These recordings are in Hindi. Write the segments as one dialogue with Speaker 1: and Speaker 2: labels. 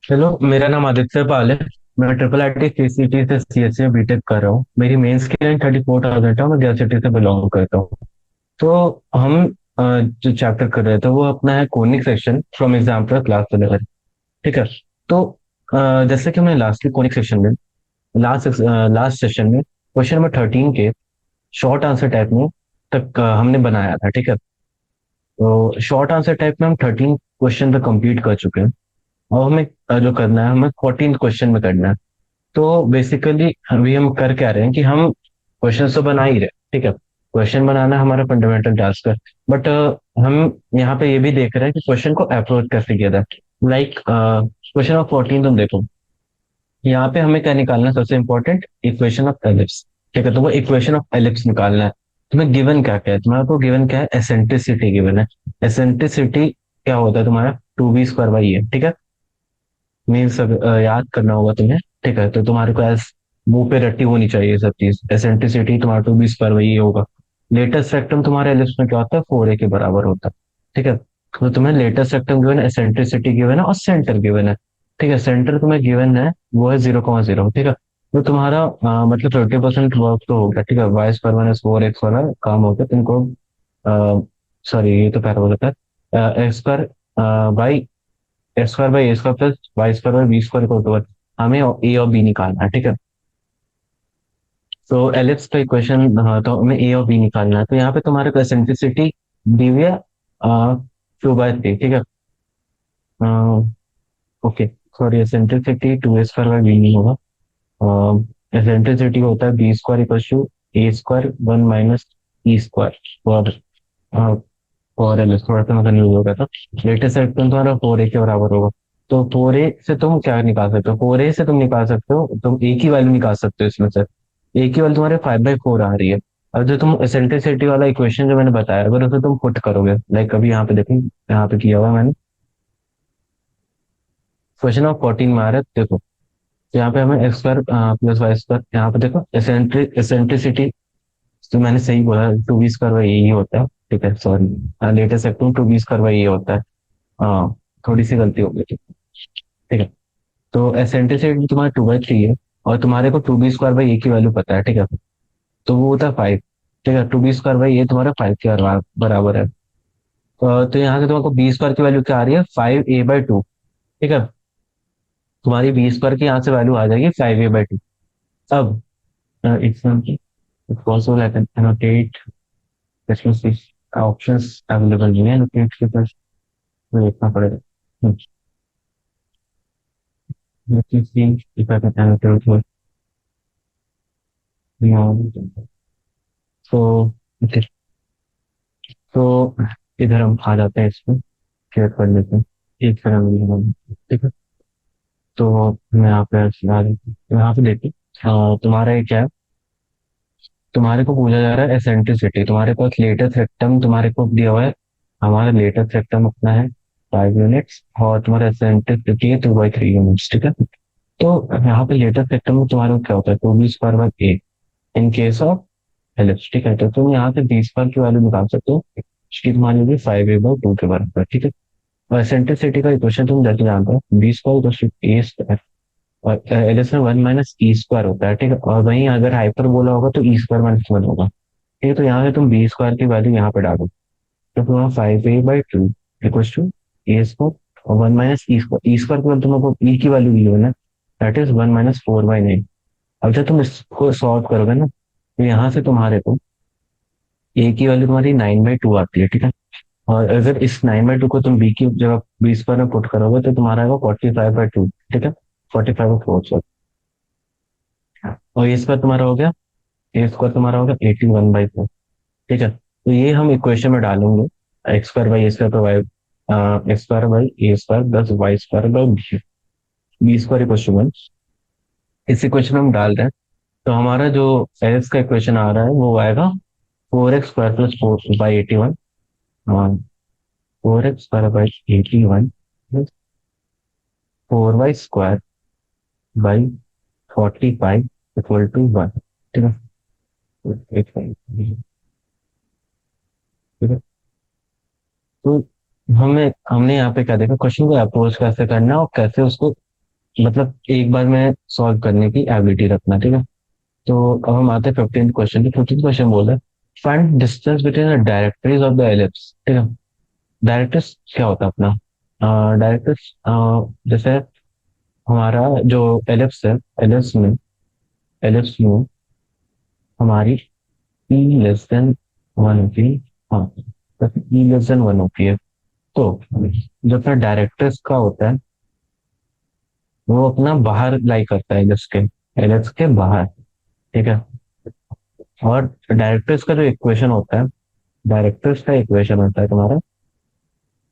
Speaker 1: हेलो, मेरा नाम आदित्य पाल है। मैं ट्रिपल आई टी सीसीटी से सीएससी में बीटेक कर रहा हूँ। मेरी मेंस की रैंक 34,000 है। मैं गया सिटी से बिलोंग करता हूँ। तो हम जो चैप्टर कर रहे थे वो अपना है conic section from example class 11। ठीक है। तो जैसे कि हमने लास्ट कोनिक सेक्शन में लास्ट सेशन में क्वेश्चन नंबर 13 के शॉर्ट आंसर टाइप में तक हमने बनाया था। ठीक है। तो शॉर्ट आंसर टाइप में हम 13 क्वेश्चन पे कंप्लीट कर चुके हैं। और हमें जो करना है, हमें 14 क्वेश्चन में करना है। तो बेसिकली अभी हम कर क्या रहे हैं कि हम क्वेश्चन तो बना ही रहे। ठीक है। क्वेश्चन बनाना हमारा फंडामेंटल टास्क है। बट हम यहाँ पे ये भी देख रहे हैं कि क्वेश्चन को अप्रोच कैसे किया जाए। लाइक क्वेश्चन ऑफ 14 तुम देखो। यहाँ पे हमें क्या निकालना है, सबसे इंपॉर्टेंट इक्वेशन ऑफ एलिप्स। ठीक है। तो वो इक्वेशन ऑफ एलिप्स निकालना है। तुम्हें गिवन क्या क्या है, तुम्हारा को गिवन क्या है, एसेंट्रिसिटी गिवन है। एसेंट्रिसिटी क्या होता है तुम्हारा, 2b² बाई है। ठीक है। मीन सब याद करना होगा तुम्हें। ठीक है। तो तुम्हारे को एस मुंह पे रट्टी होनी चाहिए सब चीज। एसेंट्रिसिटी तुम्हारा 2b² वही होगा। लेटेस्ट रेक्टम तुम्हारे एलिप्स में क्या होता है, 4a के बराबर होता है। ठीक है। तो तुम्हें लेटेस्ट रेक्टम गिवन है, एसेंट्रिसिटी गिवन है और सेंटर गिवन है। ठीक है। सेंटर तुम्हें गिवन है, वो है 0,0। ठीक है। तो तुम्हारा मतलब 30% वर्क तो हो गया। ठीक है। y² माइनस 4x वाला काम हो गया तुमको। सॉरी, ये तो पैराबोला होता है। x² by x² by a² plus y² by b² equal to 1। हमें ए और बी निकालना है। ठीक है। तो एलिप्स का इक्वेशन, तो हमें ए और बी निकालना है। तो यहाँ पे तुम्हारे को एसेंट्रिसिटी दी हुई है 2/3। ठीक है। Okay. Sorry, eccentricity 2a² by b नहीं होगा। एसेंट्रिसिटी होता है b² equal to a², 1 minus e²। और और एलिप्स थोड़ा सा मतलब न्यूज हो गया था। लेटेस्ट सेक्शन तुम्हारा 4a के बराबर होगा। तो 4a से तुम क्या निकाल सकते हो, 4a से तुम निकाल सकते हो, तुम ए की वैल्यू निकाल सकते हो इसमें से। ए की वैल्यू तुम्हारे 5/4 आ रही है। अब जो तुम एसेंट्रिसिटी वाला इक्वेशन जो मैंने बताया, अगर उसे तुम पुट करोगे, लाइक अभी यहाँ पे देखो, यहाँ पे किया हुआ है मैंने। क्वेश्चन ऑफ 14 में आ रहा है, देखो। तो यहाँ पे हमें x² प्लस y², यहाँ पे देखो एसेंट्रिसिटी। तो मैंने सही बोला, 2b² यही होता है। ठीक है। सॉरी, लेटेस्ट सेक्टर 2b² ये होता है। हाँ, थोड़ी सी गलती हो गई थी। ठीक है। तो एसेंट्रिसिटी तुम्हारा 2/3 है। और तुम्हारे को 2b² बाई ए की वैल्यू पता है। ठीक है। तो वो होता है 5। ठीक है। 2b² बाई ए तुम्हारा 5 के बराबर है। तो यहाँ से तुम्हारे को b² की वैल्यू क्या आ रही है, 5a/2। ठीक है। तुम्हारी b² की यहाँ से वैल्यू आ जाएगी 5a/2। अब it's possible I can annotate options available नहीं है, एनोटेट के पास देखना पड़ेगा। Let me see if I can annotate what we are. तो okay, तो इधर हम आ जाते हैं, इसमें शेयर कर लेते हैं। एक फैमिली हम, ठीक है। तो मैं यहाँ पे यहाँ पे देखिए। तुम्हारा ये क्या है, तुम्हारे को पूछा जा रहा है एसेंट्रिसिटी। तुम्हारे पास लेटेस्ट रेक्टम तुम्हारे को दिया हुआ है। हमारा लेटेस्ट रेक्टम अपना है 5 यूनिट्स, और तुम्हारा एसेंट्रिसिटी है 2/3 यूनिट्स। ठीक है। तो यहाँ पे लेटेस्ट रेक्टम में तुम्हारे को क्या होता है, 2b² by A in case of ellipse. ठीक है। तो तुम यहाँ से b² की वैल्यू निकाल सकते हो, इसकी तुम्हारी होगी 5a/2 के बराबर। ठीक है। और एसेंट्रिसिटी का इक्वेशन तुम जल्दी जानते हो, b² और एलिप्स में 1 माइनस e² होता है। ठीक है। और वहीं अगर हाइपर बोला होगा तो e² - 1 होगा। ठीक है। तो यहाँ से तुम b² की वैल्यू यहाँ पे डालो। तो तुम्हारा 5a/2 इक्वल्स टू a² और 1 माइनस ई स्क्वायर की वैल्यू तुमको e की वैल्यू दी हो ना, दैट इज 1 - 4/9। अब जब तुम इसको सॉल्व करोगे ना, तो यहाँ से तुम्हारे को ए की वैल्यू तुम्हारी 9/2 आती है। ठीक है। और अगर इस 9/2 को तुम बी की जगह b² में पुट करोगे तो तुम्हारा आएगा 45/2। ठीक है। 45/4। और ये स्क्वायर तुम्हारा हो गया, a² तुम्हारा हो गया 81/4। ठीक है। तो ये हम इक्वेशन में डालेंगे, x² by a² plus y² by b² equal to 1। इस इक्वेशन में हम डाल रहे हैं। तो हमारा जो एल्स का इक्वेशन आ रहा है वो आएगा 4x² प्लस 4/81। हाँ, 4x² by 81 plus 4y² by 45 equal to 1। ठीक है। ठीक है। तो हमने हमने यहाँ पे क्या देखा, क्वेश्चन को अप्रोच कैसे करना है और कैसे उसको मतलब एक बार में सॉल्व करने की एबिलिटी रखना, ठीक है। तो अब हम आते हैं 15th क्वेश्चन पे। 15th क्वेश्चन बोल रहा है find distance between the directories of the ellipse, ठीक है। डायरेक्टरीज क्या होता है अपना? डायरेक्टरीज जैसे हमारा जो एलिप्स है, एलिप्स में हमारी ई लेस देन वन होती है। हाँ, ई लेस देन वन होती है। तो जो अपना डायरेक्टर्स का होता है वो अपना बाहर लाई करता है जिसके एलिप्स के बाहर, ठीक है। और डायरेक्टर्स का जो इक्वेशन होता है, डायरेक्टर्स का इक्वेशन होता है तुम्हारा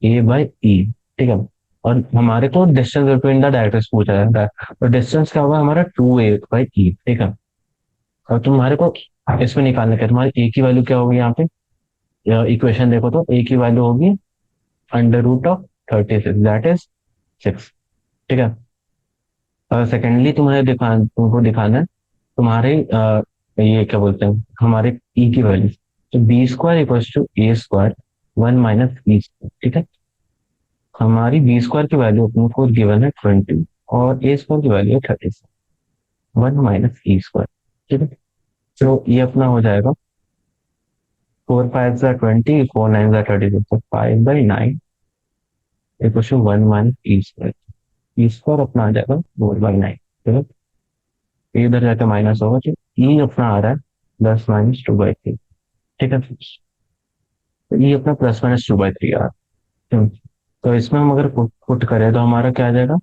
Speaker 1: ए बाई ई, ठीक है। और हमारे को डिस्टेंस बिटवीन द डायरेक्टर्स पूछा जाता है, तो डिस्टेंस क्या होगा हमारा 2a बाई ई, ठीक है। और तुम्हारे को इसमें निकालने का तुम्हारी ए की वैल्यू क्या होगी यहाँ पे, इक्वेशन देखो तो ए की वैल्यू होगी under root of 36, that is 6, ठीक है। सेकेंडली तुमको दिखाना है तुम्हारे ये क्या बोलते हैं हमारे ई की वैल्यू, तो B square equals to A square one minus E, ठीक है। हमारी बी स्क्वायर की वैल्यू अपने को गिवन है 20 और ए स्क्वायर की वैल्यू है 36, वन माइनस ई स्क्वायर, ठीक है। तो ये अपना हो जाएगा 4 5 20, 4 9 36, तो 5/9 equal to one minus e square. E square अपना आ जाएगा 4/9, ठीक है। ये इधर जाकर माइनस होगा, तो ई अपना आ रहा है प्लस माइनस 2/3, ठीक है। तो ये अपना प्लस माइनस 2/3 आ रहा है। तो इसमें हम अगर पुट करें तो हमारा क्या आ जाएगा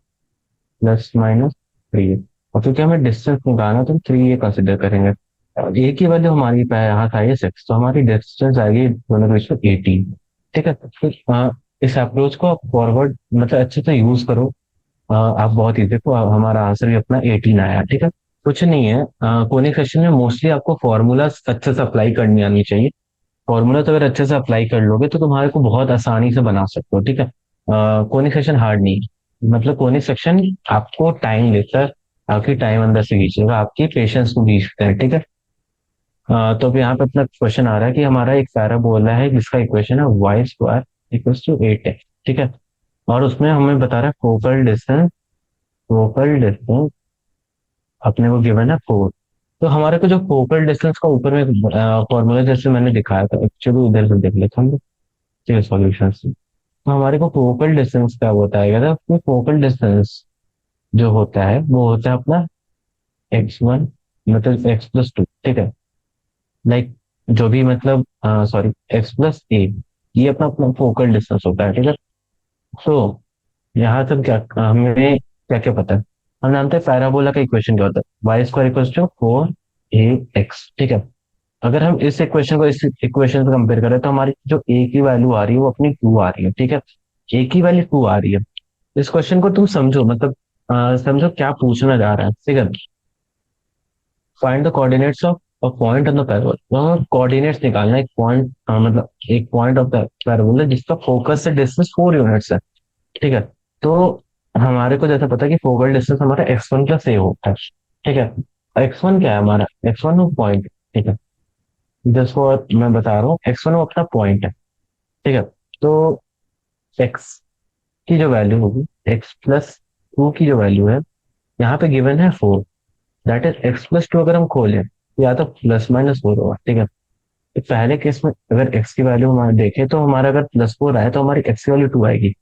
Speaker 1: प्लस माइनस 3। और क्योंकि हमें डिस्टेंस निकालना तो 3 ये कंसिडर करेंगे। ए की वैल्यू हमारी यहाँ था ये 6, तो हमारी डिस्टेंस आएगी दोनों के बीच में 18, ठीक है। तो इस अप्रोच को आप फॉरवर्ड मतलब अच्छे से यूज करो, आप बहुत इजी को हमारा आंसर भी अपना 18 आया, ठीक है। कुछ नहीं है, कोनिक सेक्शन में मोस्टली आपको फॉर्मूला अच्छे से अप्लाई करनी आनी चाहिए। फॉर्मूला तो अगर अच्छे से अप्लाई कर लोगे तो तुम्हारे को बहुत आसानी से बना सकते हो, ठीक है। कोनिक सेक्शन हार्ड नहीं है। मतलब कोनिक सेक्शन आपको टाइम लेता है, आपकी टाइम अंदर से खींचेगा, आपकी पेशेंस को खींचता है, ठीक है। तो अब यहाँ पे अपना क्वेश्चन आ रहा है कि हमारा एक पैराबोला है जिसका इक्वेशन है Y square equals to 8x, ठीक है। और उसमें हमें बता रहा है फोकल डिस्टेंस अपने को गिवन है 4। तो हमारे को जो फोकल डिस्टेंस का ऊपर में फॉर्मूला जैसे मैंने दिखाया था, एक्चुअली इधर से देख लेते हैं हम लोग सॉल्यूशन से। तो हमारे को फोकल डिस्टेंस क्या होता है, कहते फोकल डिस्टेंस जो होता है वो होता है अपना x1 मतलब x+2, ठीक है। लाइक जो भी मतलब सॉरी x+a, ये अपना अपना फोकल डिस्टेंस होता है, ठीक है। तो यहाँ तक क्या हमें क्या क्या पता है, हम जानते हैं पैराबोला का इक्वेशन क्या होता है, Y square equal to 4ax, ठीक है। अगर हम इस इक्वेशन को इस इक्वेशन से कंपेयर करें तो हमारी जो ए की वैल्यू आ रही है वो अपनी 2 आ रही है, ठीक है। ए की वैल्यू 2 आ रही है। इस क्वेश्चन को तुम समझो, मतलब समझो क्या पूछना जा रहा है, ठीक है। Find the coordinates of a point on the parabola, coordinates निकालना, एक पॉइंट मतलब एक पॉइंट ऑफ द पैराबोला जिसका फोकस से डिस्टेंस 4 यूनिट्स है, ठीक है। तो हमारे को जैसा पता है कि फोकल डिस्टेंस हमारा x1 + a होता है, ठीक है। x1 क्या है हमारा, x1 वो पॉइंट, ठीक है। जिसको मैं बता रहा हूँ x1 वो अपना पॉइंट है, ठीक है। तो x की जो वैल्यू होगी, x+2 की जो वैल्यू है यहाँ पे गिवन है 4, दैट इज x+2 अगर हम खोलें तो या तो ±4 होगा, ठीक है। तो पहले केस में अगर x की वैल्यू हमारे देखें तो हमारा अगर +4 आए तो हमारी x की वैल्यू 2 आएगी,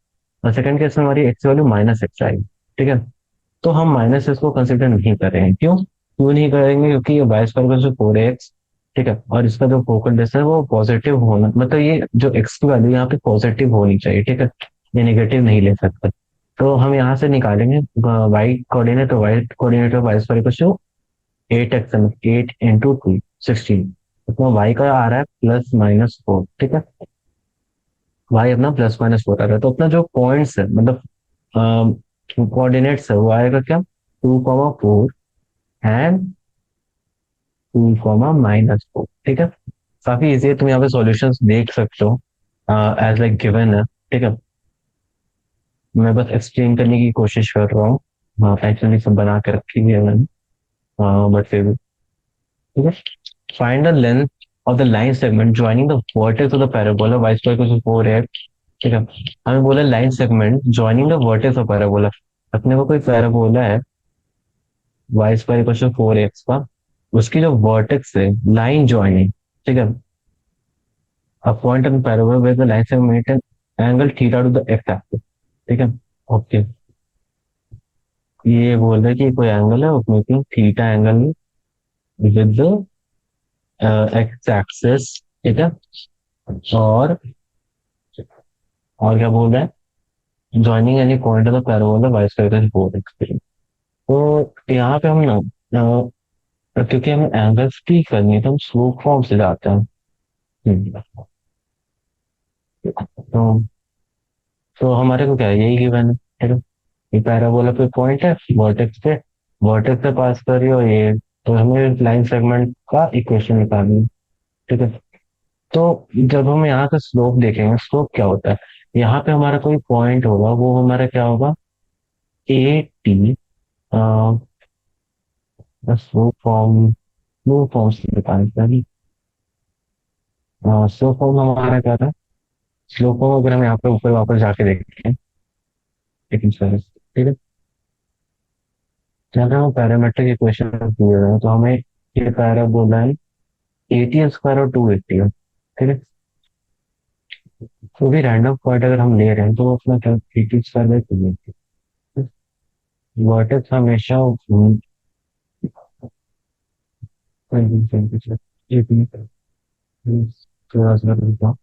Speaker 1: और सेकंड केस में हमारी x की वैल्यू -x आएगी, ठीक है। तो हम माइनस एक्स को कंसिडर नहीं कर रहे हैं, क्यों क्यों नहीं करेंगे, क्योंकि ये वाई स्क्वायर से 4x, ठीक है। और इसका जो फोकल डिस्टेंस है वो पॉजिटिव होना, मतलब ये जो x की वैल्यू यहाँ पे पॉजिटिव होनी चाहिए, ठीक है। ये नेगेटिव नहीं ले सकते। तो हम यहाँ से निकालेंगे वाई कोऑर्डिनेट, तो y coordinate y square equal 8x, 8 × 2 16, तो वाई का आ रहा है +−4, ठीक है। वाई अपना +−4 आ रहा है, तो अपना जो पॉइंट्स है मतलब कोऑर्डिनेट्स है वो आएगा क्या 2,4 एंड 2,-4, ठीक है। काफी इजी है, तुम यहाँ पे सॉल्यूशंस देख सकते हो एज लाइक गिवन है, ठीक है। मैं बस एक्सप्लेन करने की कोशिश कर रहा हूँ, एक्चुअली सब बना के रखी हुई है मैंने, बट फिर भी ठीक है। Find the length of the line segment joining the vertex of the parabola y square equal to 4x, ठीक है। हमें बोला line segment joining the vertex of parabola, अपने को कोई पैराबोला है Y square equal to 4x का, उसकी जो वर्टेक्स है लाइन ज्वाइनिंग, ठीक है, a point on parallel where the lines have made an angle theta to the x axis, ठीक है। ओके, ये बोल रहे कि कोई एंगल है उसमें की theta angle with x axis, ठीक है। और क्या बोल रहे हैं, joining any point of the parabola y square 4x। तो यहाँ पे हम ना क्योंकि हमें एंगल्स की करनी है तो हम स्लोप फॉर्म से जाते हैं। तो हमारे को क्या है, यही गिवन है, ठीक है। ये पैराबोला पे पॉइंट है, वर्टेक्स पे, वर्टेक्स से पास कर रही हो ये, तो हमें लाइन सेगमेंट का इक्वेशन निकालनी है, ठीक है। तो जब हम यहाँ का स्लोप देखेंगे, स्लोप क्या होता है, यहाँ पे हमारा कोई पॉइंट होगा, वो हमारा क्या होगा, A T, slope form, slope form से निकालते हैं। स्लोप फॉर्म हमारा क्या था, स्लोप फॉर्म अगर हम यहाँ पे ऊपर वापस जाके देखते हैं, लेकिन सर ठीक है, जहाँ पे हम पैरामेट्रिक इक्वेशन दिए हुए हैं तो हमें ये पैराबोला है 80 स्क्वायर और 280 है, ठीक है। तो भी रैंडम पॉइंट अगर हम ले रहे हैं तो अपना क्या 80 स्क्वायर बाई 280, वर्टेक्स हमेशा थोड़ा सा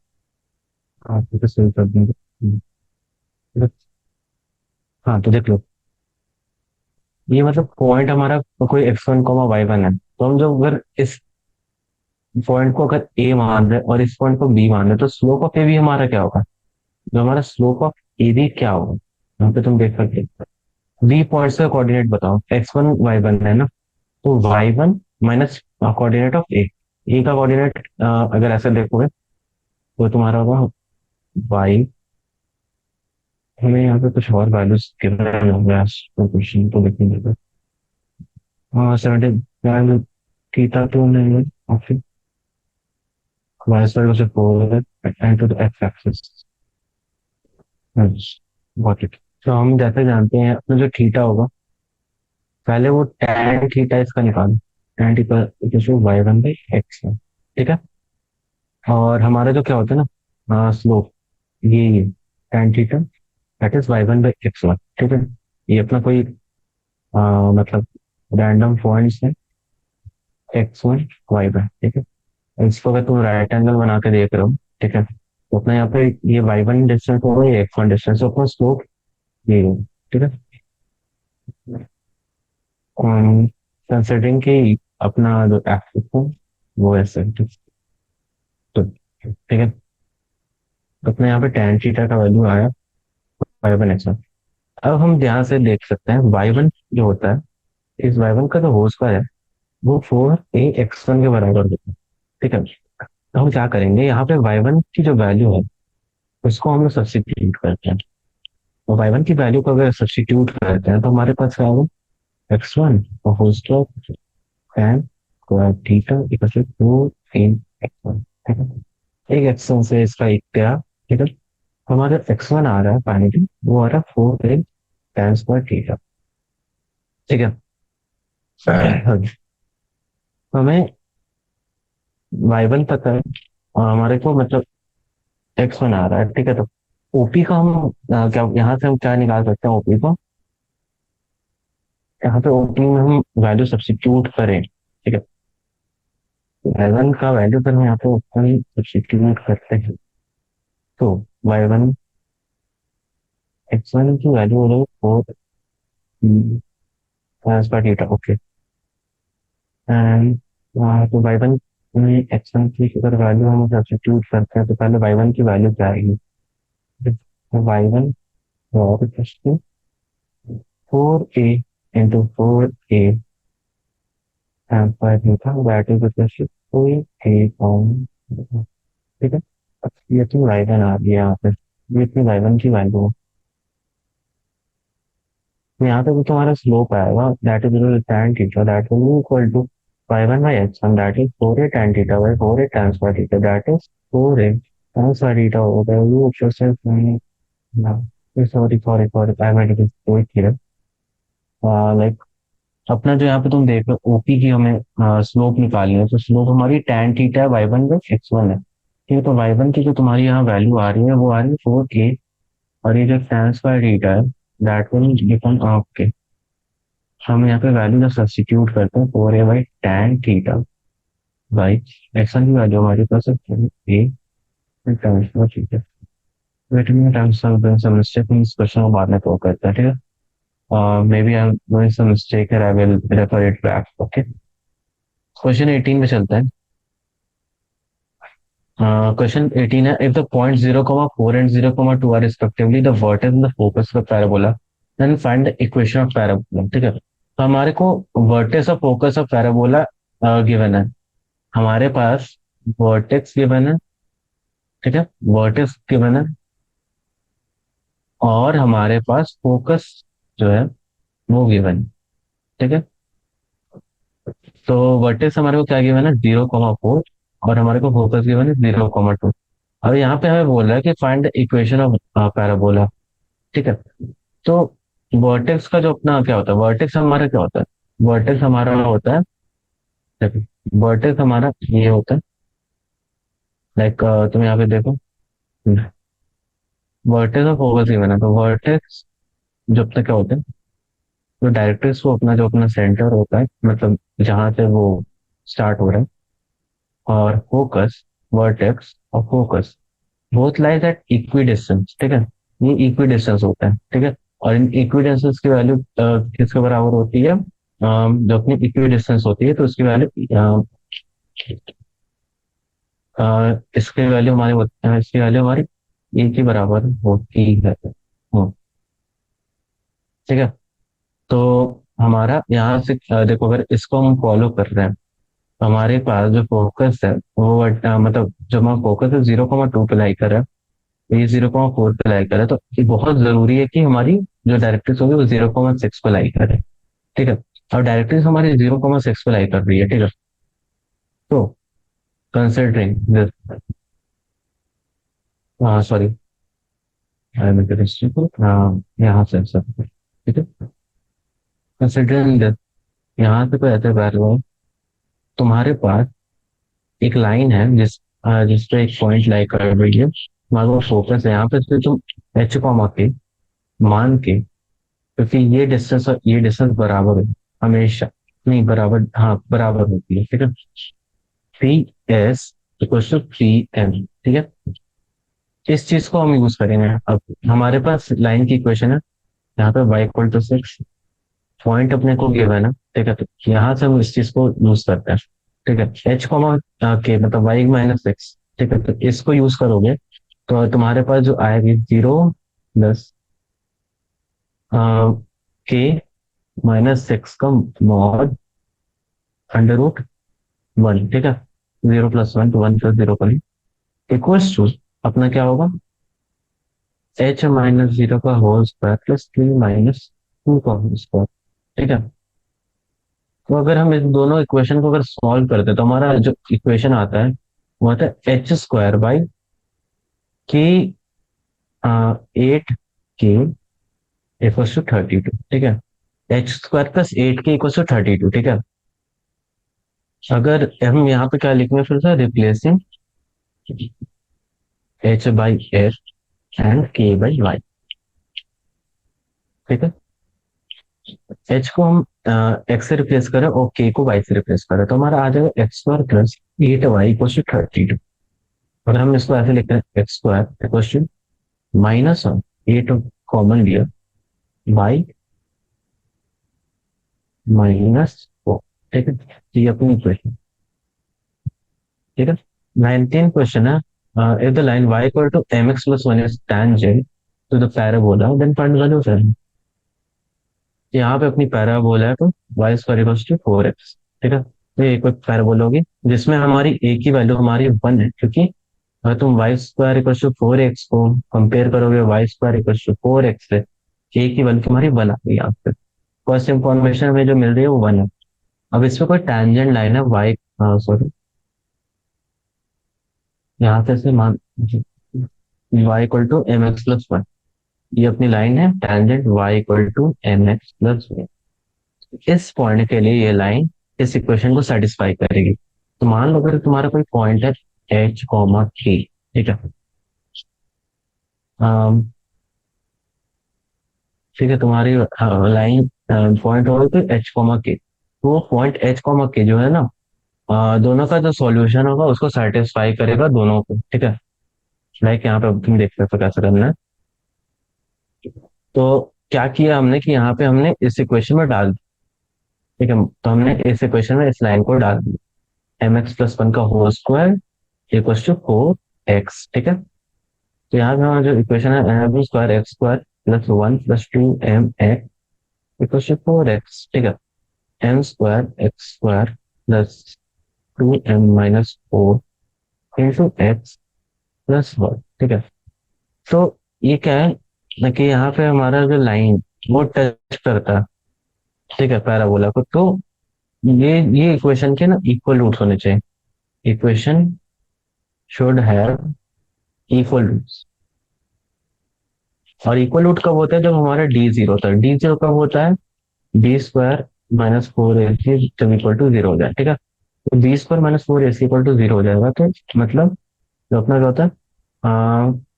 Speaker 1: आप तो सही कर देंगे। हाँ तो देख लो, ये मतलब पॉइंट हमारा कोई x1 y1 है, तो हम जो अगर इस पॉइंट को अगर ए मान रहे और इस पॉइंट को बी मान रहे तो स्लोप ऑफ ए बी हमारा क्या होगा, जो हमारा स्लोप ऑफ ए बी क्या होगा, यहाँ पे तुम देख सकते हो। बी पॉइंट्स का कोऑर्डिनेट बताओ, x1 y1 है ना, तो y1 माइनस कोऑर्डिनेट ऑफ ए, ए का कोऑर्डिनेट अगर ऐसे देखोगे तो तुम्हारा होगा y, हमें यहाँ पे कुछ और वैल्यूज गिवन होंगे, क्वेश्चन तो देखने देगा। हाँ 70 थीटा तो नहीं है, और फिर y स्क्वायर से 4 है and to the x axis, got it. तो हम जैसे जानते हैं अपना जो थीटा होगा, पहले वो tan थीटा इसका निकालो, tan थीटा y1/x है, ठीक है। और हमारा जो क्या होता है ना स्लोप, ये tan theta that is y1/x1, ठीक है। ये अपना कोई मतलब रैंडम पॉइंट्स है x1 y1, ठीक है। इसको अगर तुम राइट एंगल बना के देख रहे हो, ठीक है, तो अपना यहाँ पे ये y1 डिस्टेंस होगा, ये x1 डिस्टेंस, तो अपना स्लोप ये होगा, ठीक है। कंसिडरिंग कि अपना जो एक्सिस है वो ऐसे, तो ठीक है। तो अपने यहाँ पे tan थीटा का वैल्यू आया y1/x1। अब हम ध्यान से देख सकते हैं y1 जो होता है, इस y1 का जो होल स्क्वायर है वो 4a x1 के बराबर होता है, ठीक है। तो हम क्या करेंगे, यहाँ पे y1 की जो वैल्यू है उसको हम लोग सब्स्टिट्यूट करते हैं, और y1 की वैल्यू को अगर सब्स्टिट्यूट करते हैं तो हमारे पास क्या होगा, x1 और whole square tan square theta equal to 4 ठीक है। एक एक्शन से इसका एक गया, ठीक है। हमारा x1 आ रहा है फाइनली, वो आ रहा है 4 tan स्क्वायर थीटा, ठीक है। हमें y1 पता है और हमारे को मतलब x1 आ रहा है, ठीक है। तो ओपी का हम क्या यहाँ से हम क्या निकाल सकते हैं ओपी को, यहाँ पे ओपी में हम वैल्यू सब्स्टिट्यूट करें, ठीक है। y1 का वैल्यू पर हम यहाँ पे ओपन सब्स्टिट्यूट करते हैं, तो y1 x1 की वैल्यू हो जाएगी 4 थीटा, ओके। एंड तो y1 में x1 की अगर वैल्यू हम सब्स्टिट्यूट करते हैं तो पहले y1 की वैल्यू क्या आएगी, y1 और 4a into 4a empire theta that is equal to 4a pound, ठीक है। अब ये तो y1 आ गया यहाँ पे, ये अपनी y1 की वैल्यू, तो यहाँ पे भी तुम्हारा स्लोप आएगा that is tan theta that will be equal to y1/x1 that is 4a tan theta by 4a tan square theta that is 4a tan square theta होगा, ये एक्सरसाइज में ना, sorry sorry sorry I made it 4 theta, like अपना जो यहाँ पे तुम देख रहे हो ओपी की हमें स्लोप निकालनी है, तो स्लोप हमारी tan theta y one by x one है। ठीक है, तो वाई वन की जो तुम्हारी यहाँ वैल्यू आ रही है वो आ रही है 4 a, और ये जो tan स्क्वायर थीटा है दैट विल बिकम ओके। हम यहाँ पे वैल्यू का सब्स्टिट्यूट करते हैं, 4a by tan theta by x one की वैल्यू हमारे पास है a tan square theta. Wait a minute, I am some mistake in इस क्वेश्चन को बाद में तो करते हैं, ठीक है। maybe I'm doing some mistake here. I will refer it back. Okay. Question 18 में चलता है। क्वेश्चन 18 है, if the point 0,4 and 0,2 are respectively the vertex in the focus of parabola, then find the equation of parabola. ठीक है, तो हमारे को vertex of focus of parabola given है। हमारे पास वर्टेक्स गिवन है, ठीक है, वर्टेक्स गिवन है, और हमारे पास फोकस जो है वो गिवन है। ठीक है, तो वर्टेक्स हमारे को क्या गिवन है 0,4, और हमारे को फोकस गिवन है 0,2। अब यहाँ पे हमें बोल रहा है कि find the equation of parabola. ठीक है, तो वर्टेक्स का जो अपना क्या होता है, वर्टेक्स हमारा क्या होता है, वर्टेक्स हमारा होता है, वर्टेक्स हमारा ये होता है, लाइक तुम यहाँ पे देखो, वर्टेक्स और फोकस गिवन है, तो वर्टेक्स जो अपना क्या होता है, तो डायरेक्ट्रिक्स वो अपना जो अपना सेंटर होता है, मतलब जहाँ से वो स्टार्ट हो रहा है, और फोकस, वर्टेक्स और focus both lies at equi distance. ठीक है, ये इक्वी डिस्टेंस होता है। ठीक है, और इन इक्वी डिस्टेंस की वैल्यू किसके बराबर होती है, जो अपनी इक्वी डिस्टेंस होती है तो उसकी वैल्यू इसकी वैल्यू हमारी इसकी वैल्यू हमारी ए के बराबर होती है। ठीक है, तो हमारा यहाँ से देखो, अगर इसको हम फॉलो कर रहे हैं, तो हमारे पास जो फोकस है वो मतलब जो हमारा फोकस है 0,2 पे लाई कर रहा है, ये 0,4 पे लाई कर रहा है, तो ये बहुत जरूरी है कि हमारी जो डायरेक्ट्रिक्स होगी वो 0,6 पे लाई करे। ठीक है, और डायरेक्ट्रिक्स हमारी 0,6 पे लाई कर रही है। ठीक है, तो कंसिडरिंग दिस, सॉरी, यहाँ से सब, ठीक है, कंसिडरिंग दिस, यहाँ से कोई ऐसे वैल्यू है, तुम्हारे पास एक लाइन है जिस पे एक पॉइंट लाई कर रही है, तुम्हारा वो फोकस है यहाँ पे, तो तुम एच कॉमा के मान के, क्योंकि ये डिस्टेंस और ये डिस्टेंस बराबर है हमेशा, नहीं बराबर, हाँ बराबर होती है। ठीक है, P S equal to P M. ठीक है, इस चीज को हम यूज करेंगे। अब हमारे पास लाइन की इक्वेशन है, यहाँ पे y इक्वल टू 6, पॉइंट अपने को गिवन है। ठीक है, तो यहाँ से हम इस चीज को यूज करते हैं। ठीक है, एच कॉमा के मतलब y-6। ठीक है, तो इसको यूज करोगे तो तुम्हारे पास जो आएगी 0 प्लस k-6 का मॉड √1। ठीक है, 0 + 1 तो 1 + 0 इक्वल्स टू अपना क्या होगा, h-0 का होल स्क्वायर प्लस 3 - 2 का होल स्क्वायर। ठीक है, तो अगर हम इस दोनों इक्वेशन को अगर सॉल्व करते तो हमारा जो इक्वेशन आता है वो आता है h² बाई k 8k = 32। ठीक है, h² + 8k = 32। ठीक है, अगर हम यहाँ पे क्या लिखेंगे फिर से, रिप्लेसिंग h/s एंड k/y। ठीक है, h को हम x से रिप्लेस करें और k को y से रिप्लेस करें, तो हमारा आ जाएगा x² + 8y = 32। अगर हम इसको ऐसे लिखते हैं, x² - 8 कॉमन लिया, y -4। ठीक है, तो ये अपनी इक्वेशन। ठीक है, 19 क्वेश्चन है, if the line y = mx + 1 is tangent to the parabola then find the value of m। यहाँ पे अपनी पैराबोला है तो y² = 4x। ठीक है, तो ये एक पैराबोला होगी जिसमें हमारी a की वैल्यू हमारी 1 है, क्योंकि अगर तुम y² = 4x को कंपेयर करोगे y² = 4x से, a की वैल्यू तुम्हारी 1 आ गई। यहाँ पे फर्स्ट इंफॉर्मेशन में जो मिल रही है वो 1 है। अब इसमें कोई टैंजेंट लाइन है y, सॉरी, यहाँ पे से मान y = mx + 1, ये अपनी लाइन है टैंजेंट y = mx + 1। इस पॉइंट के लिए ये लाइन इस इक्वेशन को सेटिस्फाई करेगी। तो मान लो अगर तुम्हारा कोई पॉइंट है एच कॉमा के, ठीक है। अम, ठीक है, तुम्हारी लाइन पॉइंट होगा तो एच कॉमा के, तो वो पॉइंट एच कॉमा के जो है ना, दोनों का जो सॉल्यूशन होगा उसको सेटिस्फाई करेगा दोनों को, ठीक है। लाइक यहाँ पे अब तुम देख सकते हो कैसे करना है। तो क्या किया हमने कि यहाँ पे हमने इस इक्वेशन में डाल दिया, ठीक है। तो हमने इस इक्वेशन में इस लाइन को डाल दिया, mx+1 का whole square equal to 4x, ठीक है। तो यहाँ पे हमारा जो इक्वेशन है m²x² + 1 + 2m x equal to 4x, ठीक है। m²x² + 2m - 4 x ठीक है। तो ये क्या है ना कि यहाँ पे हमारा जो लाइन वो टच करता है, ठीक है, पैराबोला को। तो ये इक्वेशन के ना इक्वल रूट्स होने चाहिए। Equation should have equal roots. और इक्वल रूट कब होता है? जब हमारा डी जीरो होता है। डी जीरो कब होता है? b² - 4ac जब इक्वल टू जीरो हो जाए, ठीक है। तो b² - 4ac equal to zero हो जाएगा, तो मतलब जो अपना क्या होता है,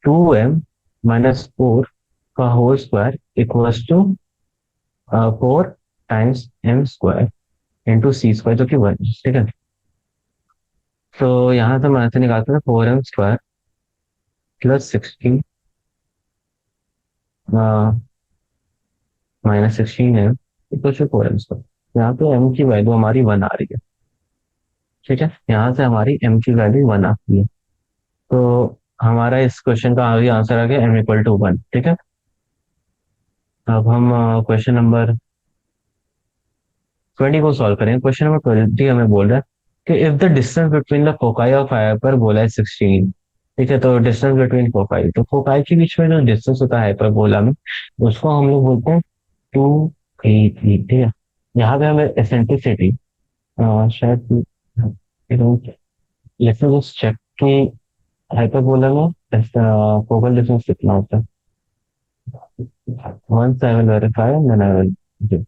Speaker 1: 2m - 4 का whole square equals to 4 times m² into c² जो कि 1, ठीक है। तो यहाँ से हम ऐसे निकालते हैं 4m² + 16 -16m equal to 4m²। यहाँ पे m की वैल्यू हमारी 1 आ रही है, ठीक है। यहाँ से हमारी m की वैल्यू 1 आती है। तो हमारा इस क्वेश्चन का आगे आंसर आ गया m = 1, ठीक है। अब हम क्वेश्चन नंबर 20 को सॉल्व करेंगे। क्वेश्चन नंबर 20 हमें बोल रहा है कि if the distance between the foci of hyperbola is 16, ठीक है। तो डिस्टेंस बिटवीन फोकाई, तो फोकाई के बीच में जो डिस्टेंस होता है हाइपरबोला में, उसको हम लोग बोलते हैं 2 ठीक है। यहाँ पे हमें एसेंट्रिसिटी शायद लेट्स जस्ट चेक कि हाइपरबोला में फोकल डिस्टेंस कितना होता है। 1 7 verify then I will give.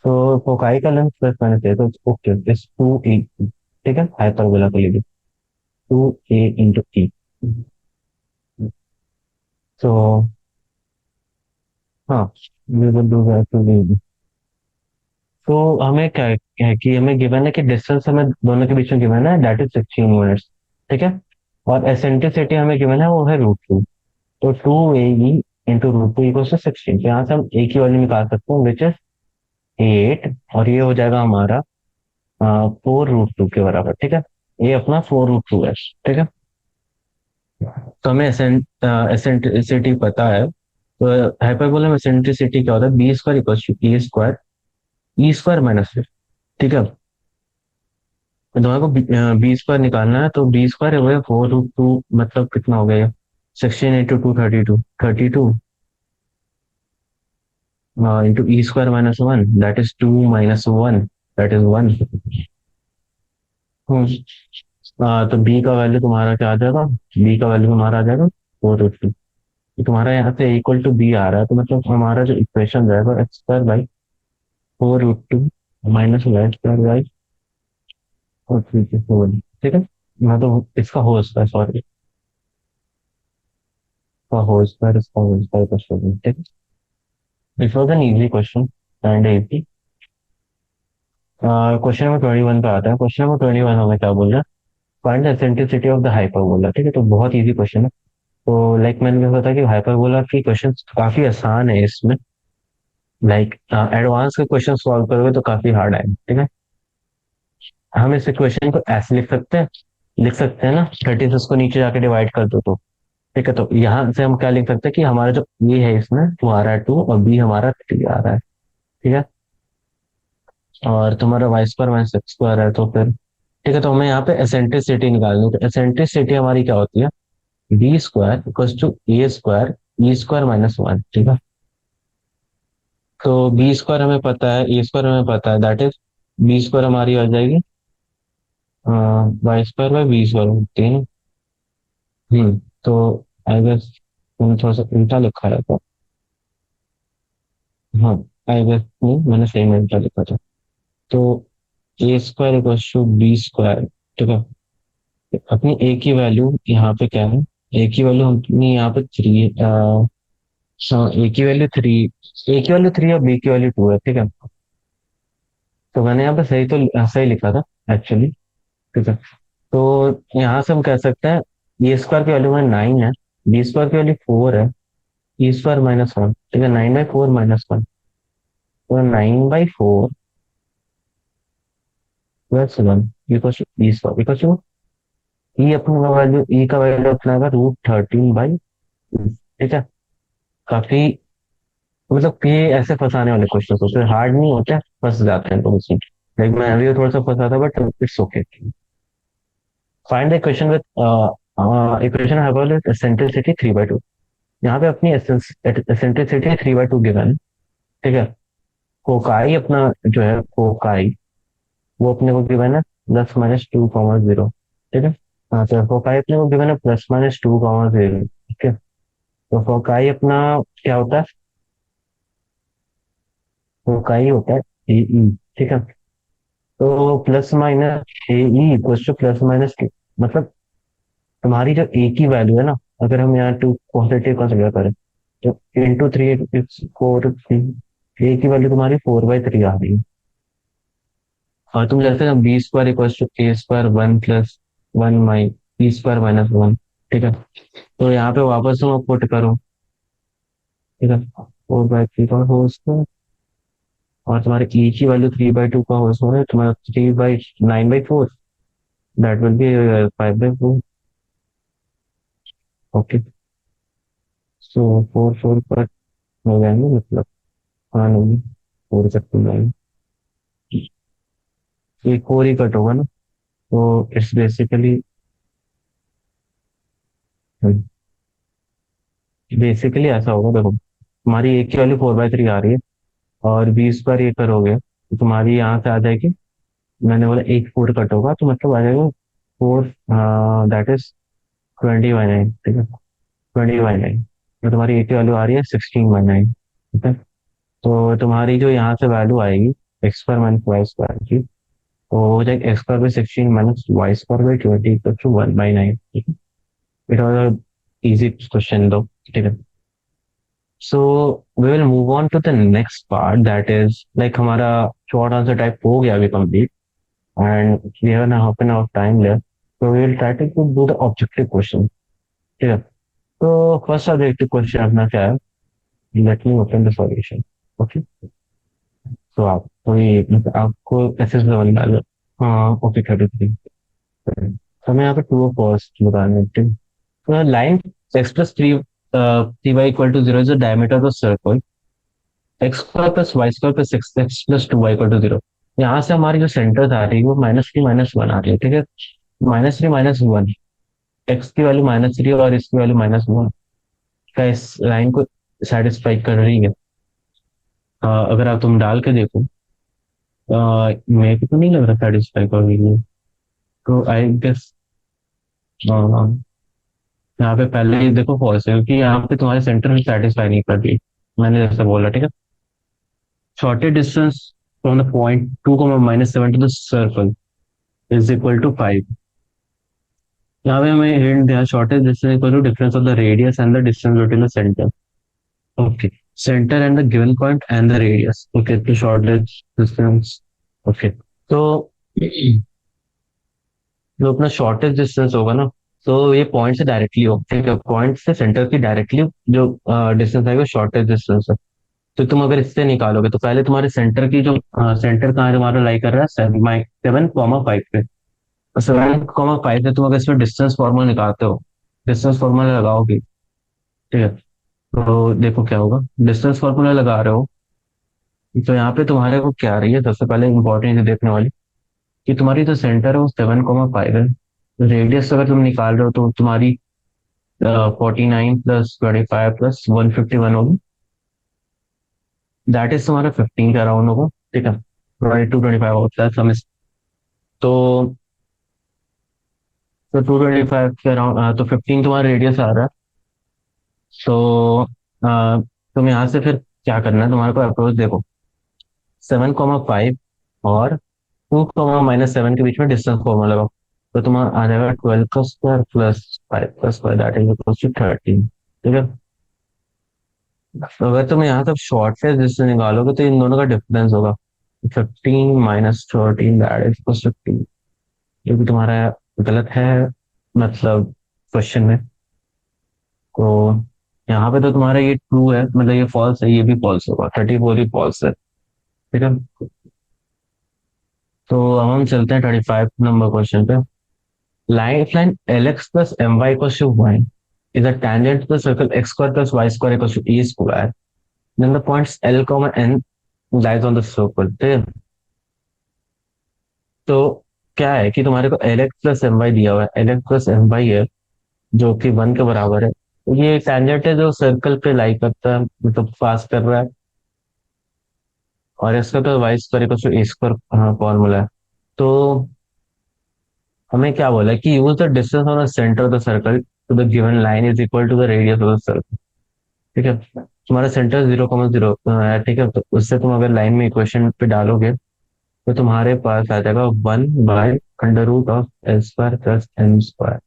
Speaker 1: तो फोकाई का लेंथ प्लस मैंने चाहिए तो ओके, इस 2e, ठीक है, हाइपरबोला के लिए 2a × e। तो हाँ, we will do that to be। तो हमें क्या है कि हमें गिवन है कि डिस्टेंस हमें दोनों के बीच में गिवन है, दैट इज 16 मिनट्स, ठीक है। और एसेंट्रिसिटी हमें गिवन है, वो है √2। तो 2ae × √2 = 16। तो यहाँ से हम ए की वैल्यू निकाल सकते हैं विच इज 8, और ये हो जाएगा हमारा 4√2 के बराबर, ठीक है। ये अपना 4√2 है, ठीक है। तो हमें एसेंट्रिसिटी पता है। तो हाइपरबोला में एसेंट्रिसिटी क्या होता है? b² = e², ठीक है। तो तुम्हारे को b² निकालना है, तो b² हो गया 4√2, मतलब कितना हो गया? 16 × 2 32 into e² - 1 that is 2 - 1 that is 1। तो b का वैल्यू तुम्हारा क्या आ जाएगा? b का वैल्यू तुम्हारा आ जाएगा 4√2। तुम्हारा यहाँ से इक्वल टू बी आ रहा है, तो मतलब हमारा जो इक्वेशन रहेगा x² / 4√2 - y² / और 3 4, ठीक है। मैं तो इसका होल स्क्वायर, सॉरी, इसका होल स्क्वायर, इसका होल स्क्वायर कर सकते, ठीक है। It was an easy question and easy. Question number 21 पे आता है। क्वेश्चन नंबर 21 हमें क्या बोल रहा है? Find the eccentricity of the hyperbola, ठीक है। तो बहुत इजी क्वेश्चन है। तो लाइक मैंने क्या बताया कि हाइपरबोला की क्वेश्चन काफी आसान है इसमें। लाइक एडवांस के क्वेश्चन सॉल्व करोगे तो काफी हार्ड आएगा, ठीक है। हम इस इक्वेशन को ऐसे लिख सकते हैं ना, 36 को नीचे जाके डिवाइड कर दो तो, ठीक है। तो यहाँ से हम क्या लिख सकते हैं कि हमारा जो ए है इसमें वो आ रहा है 2 और बी हमारा 3 आ रहा है, ठीक है। और तुम्हारा y² - 6² है, तो फिर ठीक है। तो हमें यहाँ पे एसेंट्रिसिटी निकालनी है। तो एसेंट्रिसिटी हमारी क्या होती है? b² = a², e² - 1, ठीक है। तो b² हमें पता है, a² हमें पता है, दैट इज b² हमारी आ जाएगी y² / b² होती है। तो आई गेस तुमने थोड़ा सा उल्टा लिखा रहता। हाँ, आई गेस नहीं, मैंने सही आंसर लिखा था। तो A square equals to B square. ठीक है। अपनी ए की वैल्यू यहाँ पे क्या है? ए की वैल्यू अपनी यहाँ पे थ्री। ए की वैल्यू थ्री। ए की वैल्यू थ्री और बी की वैल्यू टू है। ठीक है। तो मैंने यहाँ पे सही तो सही लिखा था एक्चुअली। ठीक है। तो यहाँ से हम कह सकते हैं ए स्क्वायर की वैल्यू में नाइन है, बी स्क्वायर की वैल्यू फोर है, ई स्क्वायर माइनस वन। ठीक है, nine by four minus one. तो nine by four plus one equal to B square equal to E. अपना वैल्यू ई का वैल्यू अपना होगा रूट थर्टीन बाई। ठीक है। काफी मतलब कि ऐसे फंसाने वाले क्वेश्चन होते हैं, हार्ड नहीं होते, फंस जाते हैं लोग इसमें। लाइक मैं अभी थोड़ा सा फंसा था, but it's okay. Find the equation with equation have eccentricity three by two. यहाँ पे अपनी eccentricity three by two given है। ठीक है। फोकाई अपना जो है फोकाई, वो अपने को गिवन है plus minus two comma zero. ठीक है। हाँ, तो फोकाई अपने को गिवन है plus minus two comma zero. ठीक है। तो फोकाई अपना क्या होता है? फोकाई होता है ए ई। ठीक है। तो plus minus A E equals to plus minus two. मतलब तुम्हारी जो ए की वैल्यू है ना, अगर हम यहाँ टू पॉजिटिव कंसिडर करें तो into three four three, A की वैल्यू तुम्हारी फोर बाई थ्री आ रही है। और तुम जैसे ना b square equals to A square one plus one my b square minus one. ठीक है। तो यहाँ पे वापस तुम पुट करो। ठीक है। फोर बाई थ्री का होल स्क्वायर, और तुम्हारे ई की वैल्यू थ्री बाई टू का होल स्क्वायर है तुम्हारा three by nine by four. That will B five by four. Okay. So four four पर हो जाएंगे, मतलब हाँ नहीं, फोर कट हो जाएंगे, एक फोर ही कट होगा ना। तो इट्स बेसिकली बेसिकली ऐसा होगा, देखो तुम्हारी एक की वैल्यू फोर बाई थ्री आ रही है, और बीस पर ये करोगे तो तुम्हारी यहाँ से आ जाएगी। मैंने बोला एक फोर कट होगा तो मतलब आ जाएगा four, that is twenty by nine. ठीक है। Twenty by nine. तो तुम्हारी एक की वैल्यू आ रही है सिक्सटीन बाई नाइन। ठीक है। तो तुम्हारी जो यहाँ से वैल्यू आएगी x square minus y square की, तो हो जाएगी x square by sixteen minus y square by twenty equal to one by nine. ठीक है। इट वॉज इजी क्वेश्चन दो। ठीक है। So we will move on to the next part, that is like हमारा शॉर्ट आंसर टाइप हो गया अभी complete, and we have an half an hour time left. So we will try to do the objective question. ठीक है। तो फर्स्ट ऑब्जेक्टिव क्वेश्चन अपना क्या है? Let me open the solution. Okay. तो आप कोई मतलब आपको ऐसे समझ में आ जाए। हाँ, ओके 33। तो मैं यहाँ पे टू ऑफ फर्स्ट बताने, तो line x plus three three y equal to zero is the diameter of the circle x square plus Y square plus six x plus two y equal to zero. यहाँ से हमारी जो सेंटर आ रही है वो माइनस थ्री माइनस वन आ रही है। ठीक है। Minus three minus one, x की वैल्यू माइनस थ्री और इसकी वैल्यू माइनस वन, क्या इस लाइन को सेटिस्फाई कर रही है? अगर आप तुम डाल के देखो, मेरे को तो नहीं लग रहा सेटिस्फाई कर रही है। तो आई गेस यहाँ पे पहले ही देखो फॉल्स है, क्योंकि यहाँ पे तुम्हारे सेंटर में सेटिस्फाई नहीं कर रही। मैंने जैसा बोला। ठीक है। Shortest distance from the point two comma minus seven to the circle is equal to five. यहाँ पे हमें हिंट दिया, shortest distance equal to difference of the radius and the distance between the centre. Okay. Centre and the given point and the radius. Okay, तो शॉर्टेज डिस्टेंस। ओके। तो जो अपना शॉर्टेज डिस्टेंस होगा ना, तो ये पॉइंट से डायरेक्टली हो। ठीक है। पॉइंट से सेंटर की डायरेक्टली जो डिस्टेंस है वो शॉर्टेज डिस्टेंस है। तो तुम अगर इससे निकालोगे तो पहले तुम्हारे सेंटर की जो सेंटर कहाँ है तुम्हारा लाई कर रहा है सेवन सेवन कॉमा फाइव पे। तो सेवन कॉमा फाइव से तुम अगर इसमें डिस्टेंस फॉर्मूला निकालते हो, डिस्टेंस फॉर्मूला लगाओगे। ठीक है। तो देखो क्या होगा, डिस्टेंस फॉर्मूला लगा रहे हो तो यहाँ पे तुम्हारे को क्या आ रही है, सबसे पहले इंपॉर्टेंट देखने वाली कि तुम्हारी जो सेंटर है वो सेवन कॉमा फाइव है। रेडियस अगर तुम निकाल रहे हो तो तुम्हारी forty nine plus twenty five plus one fifty one होगी। दैट इज तुम्हारा फिफ्टीन का अराउंड होगा। ठीक है। ट्वेंटी टू ट्वेंटी फाइव होता है समय। तो तो टू ट्वेंटी फाइव के अराउंड, तो फिफ्टीन तुम्हारा रेडियस आ रहा है। तो तुम यहाँ से फिर क्या करना है तुम्हारे को, अप्रोच देखो, 7,5 और 2,-7 के बीच में डिस्टेंस फॉर्मूला लगाओ। तो तुम्हारा आ जाएगा 12 का स्क्वायर प्लस 5 का square, that is equal to 13। ठीक है। तो अगर तुम यहाँ तक शॉर्टेस्ट डिस्टेंस निकालोगे तो इन दोनों का डिफरेंस होगा 15 - 13, दैट इज इक्वल टू 15, जो कि तुम्हारा गलत है, मतलब क्वेश्चन में। तो यहाँ पे तो तुम्हारा ये ट्रू है, मतलब ये फॉल्स है, ये भी फॉल्स होगा, 34 ही फॉल्स है। ठीक है। तो अब हम चलते हैं 35 नंबर क्वेश्चन पे। Lifeline Lx plus my equals to 1 is a tangent to the circle x square plus y square equals to e square. Then the points L, n lies on the circle. ठीक है। तो क्या है कि तुम्हारे को l x plus m y दिया हुआ है, l x plus m y है, जो कि 1 के बराबर है। तो ये टैंजेंट है जो सर्कल पे लाई करता है, मतलब पास कर रहा है। और इसका तो y square equal to A square formula है। तो हमें क्या बोला है कि use the distance on the centre of the circle to the given line is equal to the radius of the circle. ठीक है। तुम्हारा सेंटर 0,0 है। ठीक है। तो उससे तुम अगर लाइन में इक्वेशन पे डालोगे तो तुम्हारे पास आ जाएगा 1/√(L² + m²)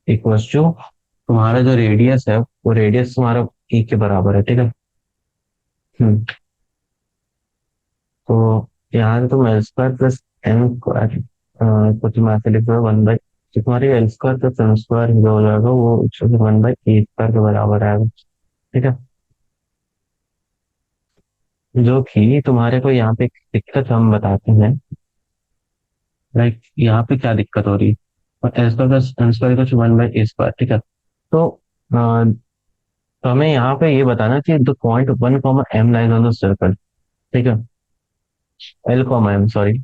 Speaker 1: इक्वल्स टू, तुम्हारा जो रेडियस है वो रेडियस तुम्हारा e के बराबर है। ठीक है। हम्म। तो यहाँ से तुम L² + m² तो तुम ऐसे लिख दो 1 बाई, जो तुम्हारी L² + m² जो हो जाएगा वो 1/e² के बराबर आएगा। ठीक है। जो कि तुम्हारे को यहाँ पे एक दिक्कत हम बताते हैं, लाइक यहाँ पे क्या दिक्कत हो रही है। और L² + m² 1/a²। ठीक है। तो तो हमें यहाँ पे ये बताना कि the point 1, m lies on the circle. ठीक है। L, m, sorry.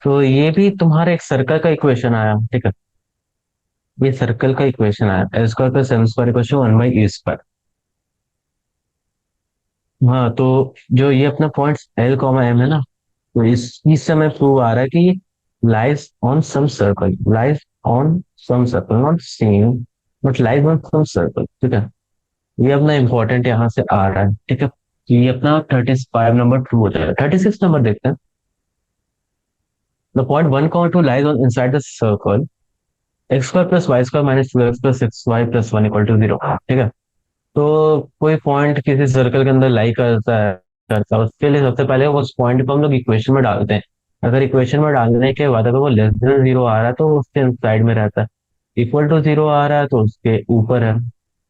Speaker 1: तो ये भी तुम्हारे एक सर्कल का इक्वेशन आया। ठीक है। ये सर्कल का इक्वेशन आया, L² + m² = 1/e²। हाँ, तो जो ये अपना पॉइंट L, m है ना, तो इससे हमें प्रूव आ रहा है कि lies on some circle, lies on some circle, not same, but lies on some circle. ठीक है। ये अपना इंपॉर्टेंट यहाँ से आ रहा है। ठीक है। तो ये अपना 35 नंबर ट्रू हो जाएगा। 36 नंबर देखते हैं। The point 1, 2 lies on inside the circle x² + y² - 2x + 6y + 1 = 0। ठीक है। तो कोई पॉइंट किसी सर्कल के अंदर लाई करता है उसके लिए सबसे पहले उस पॉइंट को हम लोग इक्वेशन में डालते हैं। अगर इक्वेशन में डालने के बाद अगर वो लेस देन 0 आ रहा है तो उसके साइड में रहता है, इक्वल टू 0 आ रहा है तो उसके ऊपर है।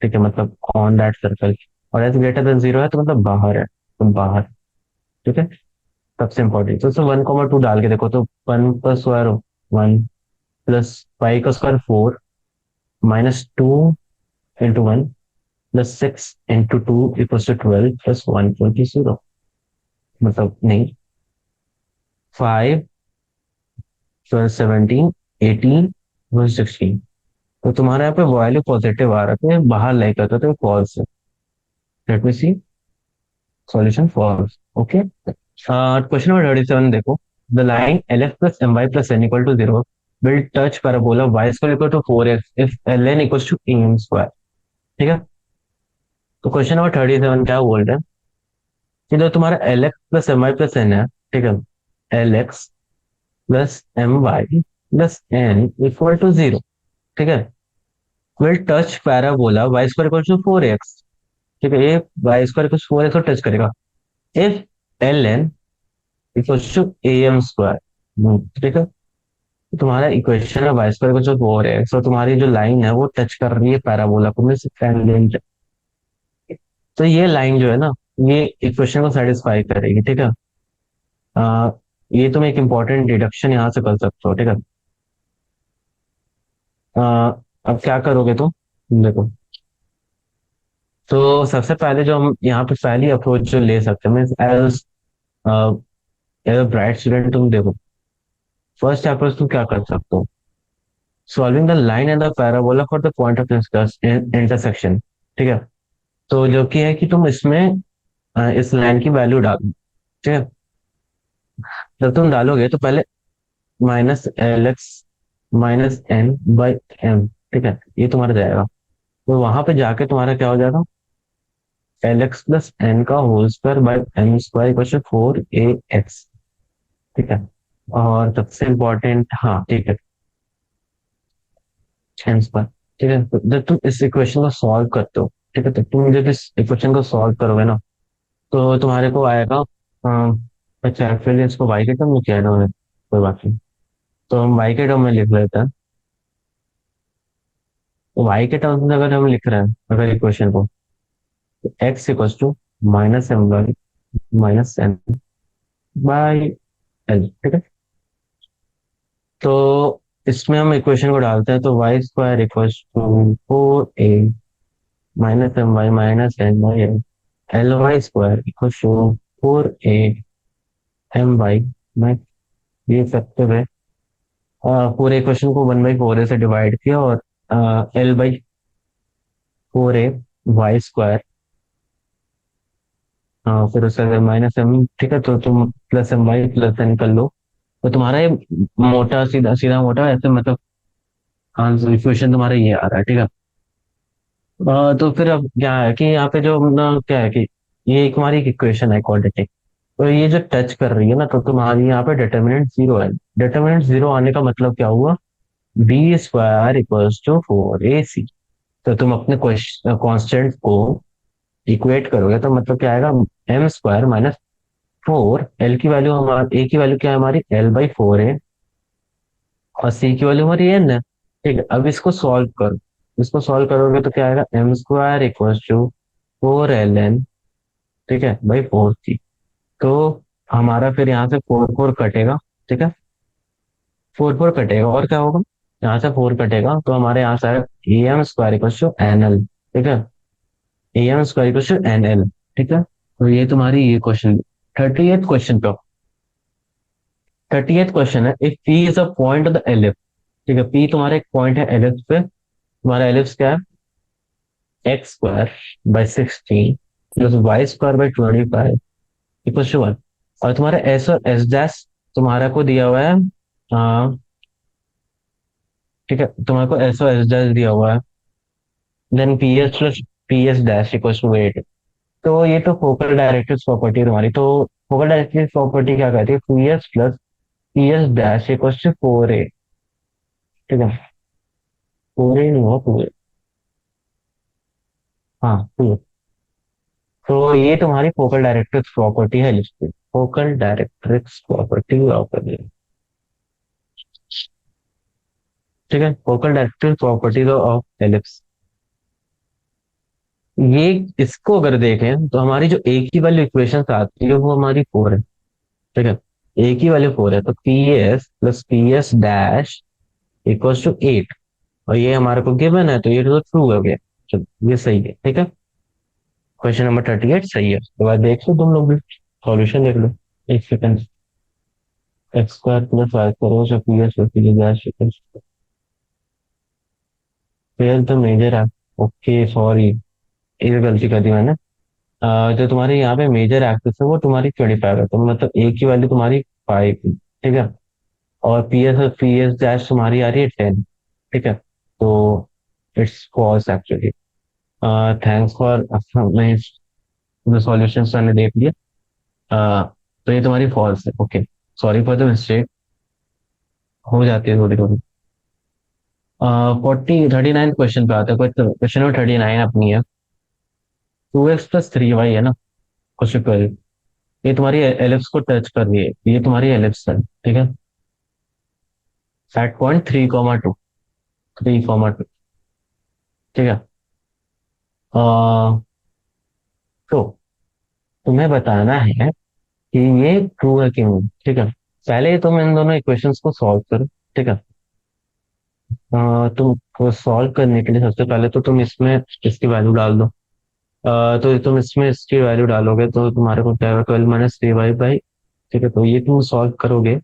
Speaker 1: ठीक है, मतलब ऑन दैट सर्कल। और एज ग्रेटर देन 0 है तो मतलब बाहर है, तो बाहर। ठीक है। सबसे इंपॉर्टेंट तो उसमें 1, 2 डाल के देखो तो 1 + 1 +5 का स्क्वायर 4 -2 × 1 +6 × 2 = 12 +1 20। मतलब नहीं, 5 12 17 18 16। तो तुम्हारे यहाँ पे वैल्यू पॉजिटिव आ रहा था, बाहर लाई करता था, फॉल्स है। Let me see, solution false. Okay. Question number 37 देखो। The line LF + my + n = 0 will touch parabola y² = 4x if ln = am²। ठीक है। तो क्वेश्चन नंबर 37 क्या बोल रहे हैं कि जो तुम्हारा LX + my + n है, ठीक है, LX + my + n = 0। ठीक है। Will touch parabola y² = 4x। ठीक है, ये y² = 4x को टच करेगा इफ ln = am²। ठीक है। तुम्हारा इक्वेशन है y² = 4x और तुम्हारी जो लाइन है वो टच कर रही है पैराबोला को, मींस टेंजेंट। तो ये लाइन जो है ना, ये इक्वेशन को सेटिस्फाई करेगी। ठीक है। आ, ये तुम एक इंपॉर्टेंट डिडक्शन यहाँ से कर सकते हो। ठीक है। अब क्या करोगे तुम देखो। तो सबसे पहले जो हम यहाँ पे पहली अप्रोच जो ले सकते हैं, means as as bright student, तुम देखो फर्स्ट अप्रोच तुम क्या कर सकते हो, solving the line and the parabola for the point of intersection. ठीक है। तो जो कि है कि तुम इसमें इस लाइन की वैल्यू डालो। ठीक है। जब तुम डालोगे तो पहले -LX - n/m। ठीक है, ये तुम्हारा जाएगा। तो वहां पे जाके तुम्हारा क्या हो जाएगा, एल एक्स प्लस एन का whole square by n square equal to 4ax। ठीक है। और सबसे इम्पोर्टेंट, हाँ ठीक है, एन स्क्वायर। ठीक है, तो जब तुम इस इक्वेशन को सॉल्व करते हो, ठीक है, तो तुम जब इस इक्वेशन को सॉल्व करोगे ना, तो तुम्हारे को आएगा अच्छा एक्चुअली इसको वाई के टर्म में किया है ना मैंने, कोई बात नहीं। तो हम वाई के टर्म में लिख लेते हैं। तो वाई के टर्म में अगर हम लिख रहे हैं अगर इक्वेशन को, x equals to minus m y minus n by l. ठीक है, तो इसमें हम इक्वेशन को डालते हैं, तो y square equals to 4a minus m y minus n by l, l y square equals to 4a m y। ये फैक्टर है। पूरे इक्वेशन को 1/4a से डिवाइड किया और L/4a y स्क्वायर, फिर उसका माइनस एम। ठीक है, तो तुम plus m y plus n कर लो, तो तुम्हारा ये मोटा सीधा सीधा मोटा ऐसे मतलब आंसर इक्वेशन तुम्हारा ये आ रहा है। ठीक है। तो फिर अब क्या है कि यहाँ पे जो ना क्या है कि ये एक हमारी इक्वेशन है क्वाड्रेटिक। तो ये जो टच कर रही है ना, तो तुम्हारी यहाँ पे डिटर्मिनेंट जीरो है। डिटर्मिनेंट जीरो आने का मतलब क्या हुआ, B square equals to 4ac। तो तुम अपने कांस्टेंट को इक्वेट करोगे तो मतलब क्या आएगा, एम स्क्वायर माइनस 4, एल की वैल्यू हमारी, ए की वैल्यू क्या है हमारी, L/4 है, और सी की वैल्यू हमारी एन है। ठीक है, अब इसको सॉल्व करो। इसको सॉल्व करोगे तो क्या आएगा, M square equals to 4ln, ठीक है, बाई 4c। तो हमारा फिर यहाँ से 4 4 कटेगा। ठीक है, 4 4 कटेगा और क्या होगा, यहाँ से 4 कटेगा तो हमारे यहाँ से आएगा a m square equals to n l. ठीक है, a m square equals to n l. ठीक है, तो ये तुम्हारी ये क्वेश्चन, 38th क्वेश्चन पे। 38th क्वेश्चन है, if P is a point of the ellipse. ठीक है, पी तुम्हारा एक पॉइंट है एलिप्स पे। तुम्हारा एलिप्स क्या है, x square by 16 plus Y square by 25 equal to 1। और तुम्हारा एस और एस डैश तुम्हारा को दिया हुआ है, ठीक है, तुम्हारे को एस और एस डैश दिया हुआ है, then P S plus P S dash equal to 8। तो ये तो फोकल डायरेक्ट्रिक्स प्रॉपर्टी है तुम्हारी। तो फोकल डायरेक्ट्रिक्स प्रॉपर्टी क्या कहती है, P S plus P S dash equal to 4a। ठीक है, 4a नहीं हुआ 2a। हाँ 2a। तो ये तुम्हारी फोकल डायरेक्ट्रिक्स प्रॉपर्टी है लिखी, फोकल डायरेक्ट्रिक्स प्रॉपर्टी ऑफ। ठीक है, focal directrix properties of ellipse. ये इसको अगर देखें तो हमारी जो ए की वाली इक्वेशन आती है वो हमारी 4 है। ठीक है, ए की वैल्यू 4 है, तो P S plus P S dash equals to 8। और ये हमारे को गिवन है तो ये तो ट्रू हो गया। चलो ये सही है। ठीक है, क्वेश्चन नंबर 38 सही है। तो बाद देख लो तुम लोग भी, सॉल्यूशन देख लो। एक second, X square plus Y square से P S P S dash equals फेल तो मेजर है। ओके सॉरी, ये गलती कर दी मैंने। जो तुम्हारे यहाँ पे मेजर एक्सिस है वो तुम्हारी 25 है, तो मतलब ए की वैल्यू तुम्हारी 5। ठीक है, और पी एस डैश तुम्हारी आ रही है 10। ठीक है, तो it's false actually. Thanks for, मैं सॉल्यूशन मैंने देख लिया। तो ये तुम्हारी फॉल्स है। Okay, sorry for the mistake, हो जाती है थोड़ी थोड़ी। 39 क्वेश्चन पे आता है। क्वेश्चन नंबर 39 अपनी है, 2x + 3y है ना, कुछ इक्वल। ये तुम्हारी एलिप्स को टच कर रही है, ये तुम्हारी एलिप्स है। ठीक है, एट पॉइंट 3,2, 3,2। ठीक है, तो तुम्हें बताना है कि ये ट्रू है कि नहीं। ठीक है, पहले तुम इन दोनों इक्वेशंस को सॉल्व करो। ठीक है, तुम सॉल्व करने के लिए सबसे पहले तो तुम इसमें इसकी वैल्यू डाल दो। तो तुम इसमें इसकी वैल्यू डालोगे तो तुम्हारे को क्या होगा, 12 - 3y/। ठीक है, तो ये तुम सॉल्व करोगे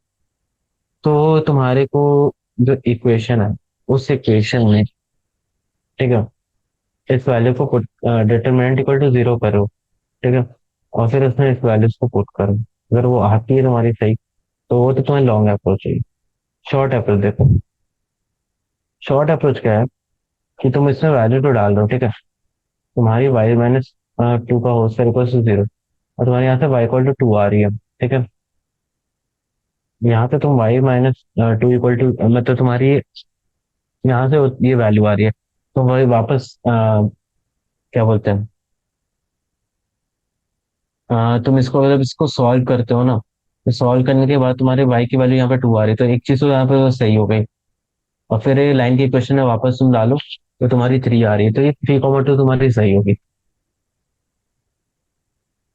Speaker 1: तो तुम्हारे को जो इक्वेशन है उस इक्वेशन में, ठीक है, इस वैल्यू को पुट, डिटरमिनेंट इक्वल टू 0 करो। ठीक है, और फिर उसमें इस वैल्यूज को पुट करो। अगर वो आती है तुम्हारी सही, तो वो तो तुम्हें लॉन्ग अप्रोच चाहिए। शॉर्ट अप्रोच देखो, शॉर्ट अप्रोच क्या है कि तुम इसमें वैल्यू तो डाल दो। ठीक है, तुम्हारी y - टू का होल स्क्वायर इक्वल टू 0, और तुम्हारे यहाँ से वाई इक्वल टू 2 आ रही है, ठीक है। यहाँ पे तुम y minus two equal to, मतलब तुम्हारी यहाँ से ये वैल्यू आ रही है, तो वही वापस क्या बोलते हैं, तुम इसको मतलब इसको सॉल्व करते हो ना, तो सॉल्व करने के बाद तुम्हारे वाई की वैल्यू यहाँ पे 2 आ रही है, तो एक चीज तो यहाँ पे वो सही हो गई। और फिर ये लाइन की क्वेश्चन है, वापस तुम डालो तो तुम्हारी 3 आ रही है, तो ये 3,2 तुम्हारी सही होगी।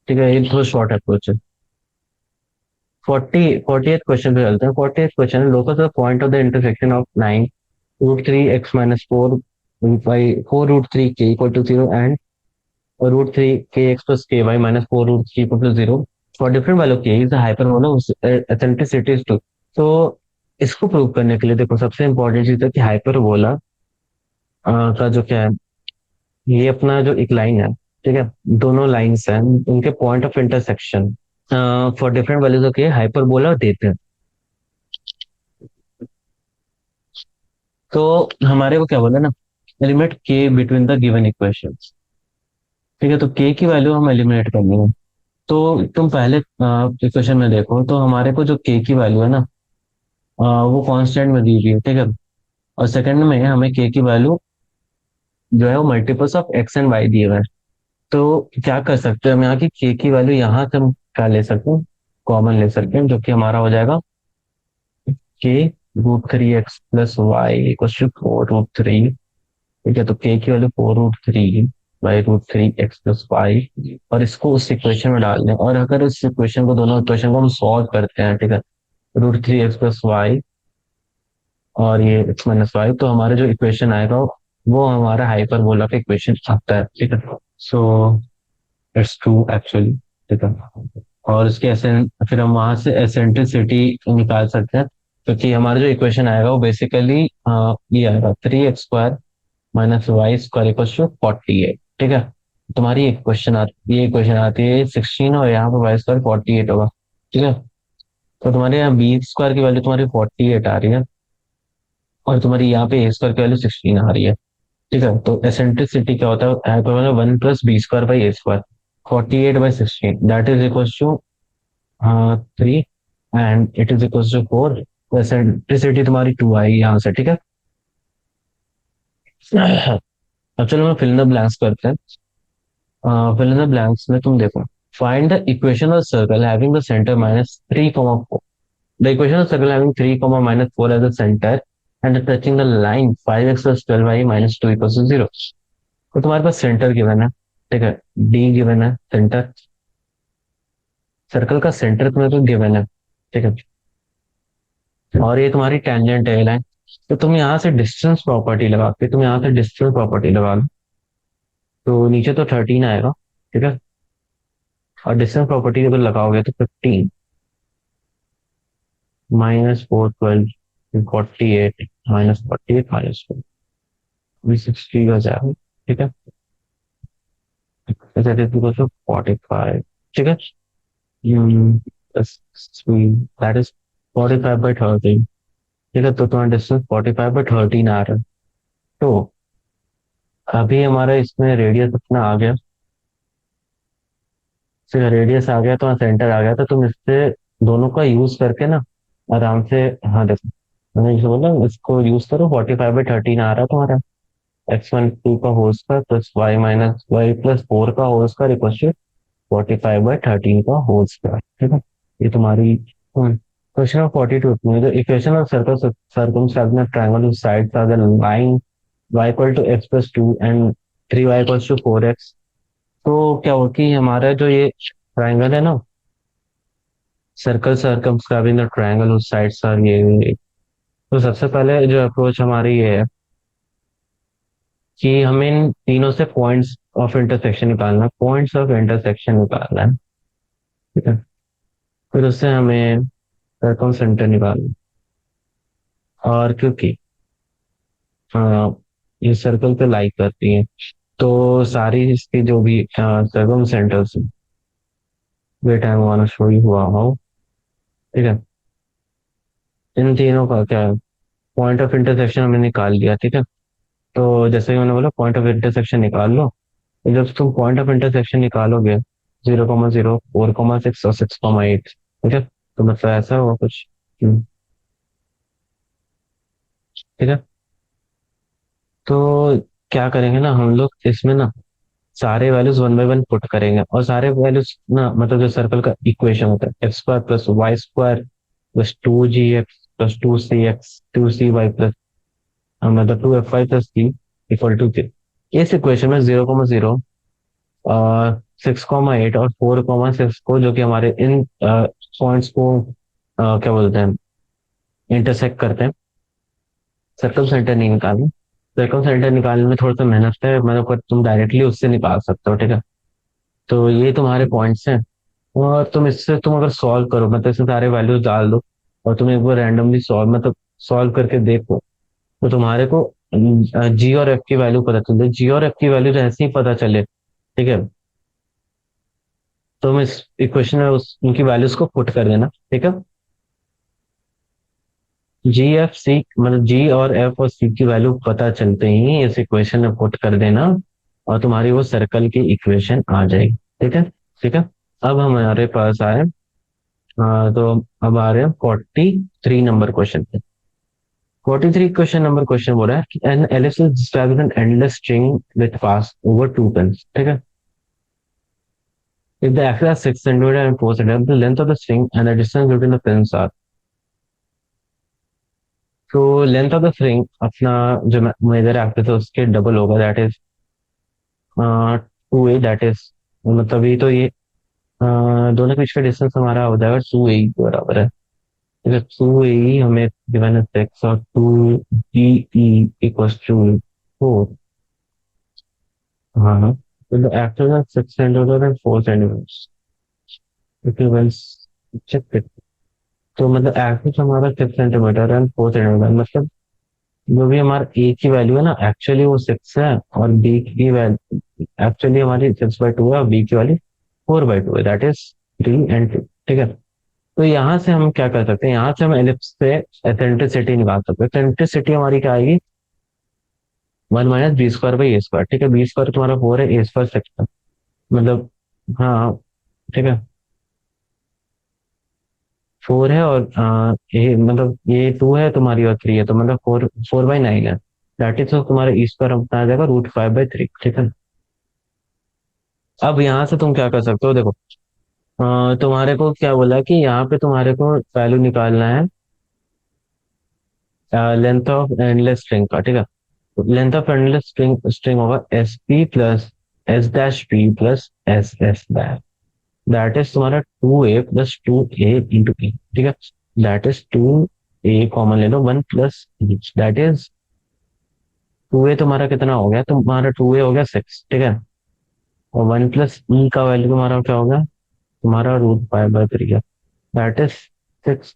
Speaker 1: ठीक है, ये बहुत शॉर्ट अप्रोच है। 48 क्वेश्चन पे चलते हैं। 48 क्वेश्चन है, locus the point of the intersection of 9 root 3 x minus 4 by 4 root 3 k equal to 0 and root 3 k x plus k y minus 4 root 3 equal to 0 for different value k is hyperbola eccentricity is 2। तो इसको प्रूव करने के लिए देखो, सबसे इंपॉर्टेंट चीज है कि हाइपरबोला का जो क्या है, ये अपना जो एक लाइन है, ठीक है, दोनों लाइंस हैं, उनके point of intersection for different values के हाइपरबोला देते हैं। तो हमारे को क्या बोला ना, एलिमिनेट के बिटवीन द गिवन इक्वेशंस। ठीक है, तो के की वैल्यू हम एलिमिनेट करनी है। तो तुम पहले इक्वेशन में देखो, तो हमारे को जो के की वैल्यू है ना, वो कांस्टेंट में दी गई है, ठीक है। और सेकंड में हमें के की वैल्यू जो है वो multiples of x and y दिए हुए हैं। तो क्या कर सकते हैं हम, यहाँ की के की वैल्यू यहाँ से हम क्या ले सकते हैं, कॉमन ले सकते हैं, जो कि हमारा हो जाएगा k root 3 x plus y equal to 4 root 3। ठीक है, तो के की वैल्यू 4 रूट 3 बाई रूट 3 एक्स प्लस वाई, और इसको उस इक्वेशन में डाल दें, और अगर उस इक्वेशन को, दोनों इक्वेशन को हम सॉल्व करते हैं, ठीक है, रूट 3 एक्स प्लस वाई और ये एक्स माइनस वाई, तो हमारा जो इक्वेशन आएगा वो हमारा हाइपरबोला का इक्वेशन आता है, ठीक है। सो इट्स ट्रू एक्चुअली, ठीक है। और उसके फिर हम वहां से एसेंट्रिसिटी निकाल सकते हैं, क्योंकि हमारा जो इक्वेशन आएगा वो बेसिकली ये आएगा 3 x square minus y square equal to 48, ठीक है। तुम्हारी एक क्वेश्चन आती ये क्वेश्चन आती है 16, और यहाँ पर वाई स्क्वायर 48 होगा, ठीक है। तो तुम्हारे यहाँ बी स्क्वायर की वैल्यू तुम्हारी 48 आ रही है, और तुम्हारी यहाँ पे ए स्क्वायर की वैल्यू 16 आ रही है, ठीक है। तो एसेंट्रिसिटी क्या होता है, one plus b square by a square, 48/16 that is equal to 3, and it is equal to 4। तो एसेंट्रिसिटी तुम्हारी 2 आई यहाँ से, ठीक है। अब चलो मैं फिल इन द ब्लैंक्स करते हैं। फिल इन द ब्लैंक्स में तुम देखो, find the equation of circle having the centre -3, 4। The equation of circle having 3, -4 as the centre and touching the line 5x + 12y -2 = 0। तो तुम्हारे पास सेंटर गिवन है, ठीक है, डी गिवन है सेंटर, सर्कल का सेंटर तुम्हें तो गिवन है, ठीक है, और ये तुम्हारी टेंजेंट है लाइन। तो तुम यहाँ से डिस्टेंस प्रॉपर्टी लगा के, तुम यहाँ से डिस्टेंस प्रॉपर्टी लगा लो, तो नीचे तो 13 आएगा, ठीक है, और डिस्टेंस प्रॉपर्टी अगर लगाओगे तो 15 -4 12 48 -48 -4 60 हो जाएगा, ठीक है। दैट इज इक्वल टू 45, ठीक है। दैट इज 45/13, ठीक है। तो तुम्हारा डिस्टेंस 45/13 आ रहा है। तो अभी हमारा इसमें रेडियस अपना आ गया, फिर रेडियस आ गया तो सेंटर आ गया, तो तुम इससे दोनों का यूज करके ना आराम से, हाँ देखो, मैंने जैसे बोला इसको यूज करो, 45/13 आ रहा है तुम्हारा, x1 2 का whole square plus y - y + 4 का होल स्क्वायर इक्वल टू 45/13 का होल स्क्वायर, ठीक है। ये तुम्हारी क्वेश्चन ऑफ 42 में the equation of circle circumscribing triangle whose sides are the line y = x + 2 and 3y = 4x। तो क्या हो कि हमारा जो ये ट्रायंगल है ना, circle circumscribing the triangle whose sides are ये, तो सबसे पहले जो अप्रोच हमारी ये है कि हमें इन तीनों से पॉइंट्स ऑफ इंटरसेक्शन निकालना है, पॉइंट्स ऑफ इंटरसेक्शन निकालना है, ठीक है। फिर उससे हमें सर्कम सेंटर निकालना है। और क्योंकि ये सर्कल पे लाइक करती है, तो सारी इसकी जो भी circumcentres, wait I want to show you हुआ हाउ, ठीक है, इन तीनों का क्या है, पॉइंट ऑफ इंटरसेक्शन हमने निकाल लिया, ठीक है। तो जैसे कि मैंने बोला, पॉइंट ऑफ इंटरसेक्शन निकाल लो, जब तुम पॉइंट ऑफ इंटरसेक्शन निकालोगे 0,0, 4,6 और 6,8, ठीक है, तो मतलब ऐसा होगा कुछ। ठीक है। तो क्या करेंगे ना हम लोग इसमें ना, सारे values one by one put करेंगे, और सारे वैल्यूज ना, मतलब जो सर्कल का इक्वेशन होता है, x square plus Y square plus 2gx plus 2cx 2cy plus, मतलब 2fy plus c equal to 3। इस इक्वेशन में 0,0, 6,8 और 4,6 को, जो कि हमारे इन पॉइंट्स को क्या बोलते हैं, इंटरसेक्ट करते हैं, सर्कल सेंटर नहीं निकालना। सर्कल सेंटर निकालने में थोड़ा सा मेहनत है, मतलब पर तुम डायरेक्टली उससे निकाल सकते हो, ठीक है। तो ये तुम्हारे पॉइंट्स हैं, और तुम इससे, तुम अगर सॉल्व करो, मतलब इसमें सारे वैल्यूज डाल दो, और तुम एक बार रैंडमली सॉल्व, मतलब सॉल्व करके देखो, तो तुम्हारे को जी और एफ की वैल्यू पता चल जाए। जी और एफ की वैल्यू जैसे ही पता चले, ठीक है, तो तुम इस इक्वेशन में उनकी वैल्यूज को पुट कर देना, ठीक है। जी एफ सी, मतलब जी और एफ और सी की वैल्यू पता चलते ही इस इक्वेशन में पुट कर देना, और तुम्हारी वो सर्कल की इक्वेशन आ जाएगी, ठीक है। ठीक है। अब हमारे पास आए, तो अब आ रहे हैं 43 नंबर क्वेश्चन पे। 43 क्वेश्चन बोल रहा है कि an ellipse is described an endless string with pass over two pins, ठीक है। If the axis has 6 centimeter and 4 centimeter, the length of the string and the distance between the pins are. तो लेंथ ऑफ द स्ट्रिंग अपना, जो मेजर एक्सिस है उसके डबल होगा, that is 2a, that is, मतलब ये तो ये दोनों के बीच का डिस्टेंस हमारा हो जाएगा 2a के बराबर है। ठीक है, 2a हमें गिवन है 6 और 2be इक्वल्स टू 4। हाँ हाँ, तो द एक्सिस है 6 centimetre and 4 centimetre equivalence, check. तो मतलब एक्सिस हमारा 6 सेंटीमीटर एंड 4 सेंटीमीटर, मतलब जो भी हमारा ए की वैल्यू है ना, एक्चुअली वो 6 है, और बी की वैल्यू एक्चुअली हमारी 6/2 है, और बी की वैल्यू 4/2 है, दैट इज 3 and 2। ठीक है। तो यहाँ से हम क्या कर सकते हैं, यहाँ से हम एलिप्स से एसेंट्रिसिटी निकाल सकते हैं। एसेंट्रिसिटी हमारी क्या आएगी, 1 - b² बाई a²। ठीक है, b² तुम्हारा 4 है, a² 6 है, मतलब, हाँ, ठीक है, 4 है, और ये मतलब ये 2 है तुम्हारी, और 3 है, तो मतलब 4/9 है, दैट इज, तो तुम्हारा ई² अपना आ जाएगा √5/3। ठीक है। अब यहाँ से तुम क्या कर सकते हो, देखो, तुम्हारे को क्या बोला है कि यहाँ पे तुम्हारे को वैल्यू निकालना है लेंथ ऑफ एंडलेस स्ट्रिंग का, ठीक है। Length of endless string string होगा SP plus S' P plus SS', that is तुम्हारा 2a plus 2a into e, ठीक है। दैट इज 2a कॉमन ले लो, 1 + e, दैट इज 2a तुम्हारा कितना हो गया, तुम्हारा 2a हो गया 6, ठीक है, और 1 + e का वैल्यू तुम्हारा क्या होगा, तुम्हारा √5/3 है, दैट इज 6 +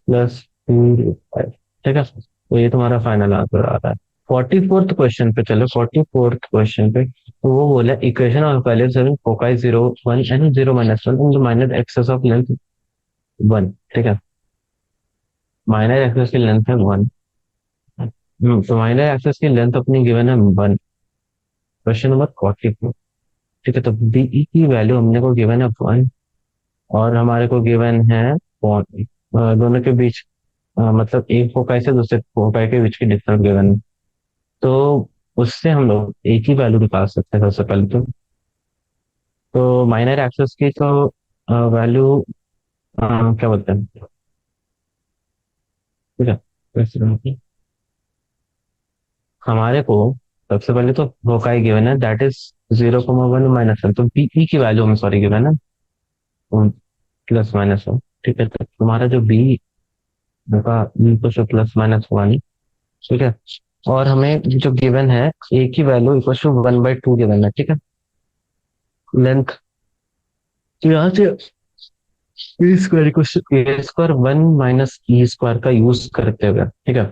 Speaker 1: 2 √5। ठीक है, तो ये तुम्हारा फाइनल आंसर आ रहा है। 44th क्वेश्चन पे चलो। 44th क्वेश्चन पे तो वो बोला equation of value 7 foci 0 1 and 0 - 1 in the minor axis of length 1। ठीक है, माइनर एक्सेस की लेंथ है 1। तो माइनर एक्सेस की लेंथ अपनी गिवन है 1। Question number 44। ठीक है, तो बीई की वैल्यू हमने को गिवन है 1, और हमारे को गिवन है दोनों के बीच, मतलब एक फोकाई से दूसरे फोकाई के बीच की डिस्टेंस गिवन है। तो उससे हम लोग एक ही वैल्यू निकाल सकते हैं सबसे पहले तो माइनर एक्सेस की तो वैल्यू क्या बोलते हैं, ठीक है, तो हमारे को सबसे पहले तो फोकाई गिवन है, दैट इज 0,1 - 1, तो बी की वैल्यू हमें सॉरी गिवन है +- 1। ठीक है, तो तुम्हारा जो बी का तो +- 1, ठीक है, और हमें जो गिवन है ए की वैल्यू इक्वल टू 1/2 गिवन है, ठीक है, लेंथ। तो यहाँ से a², 1 - e² का यूज करते हुए, ठीक है,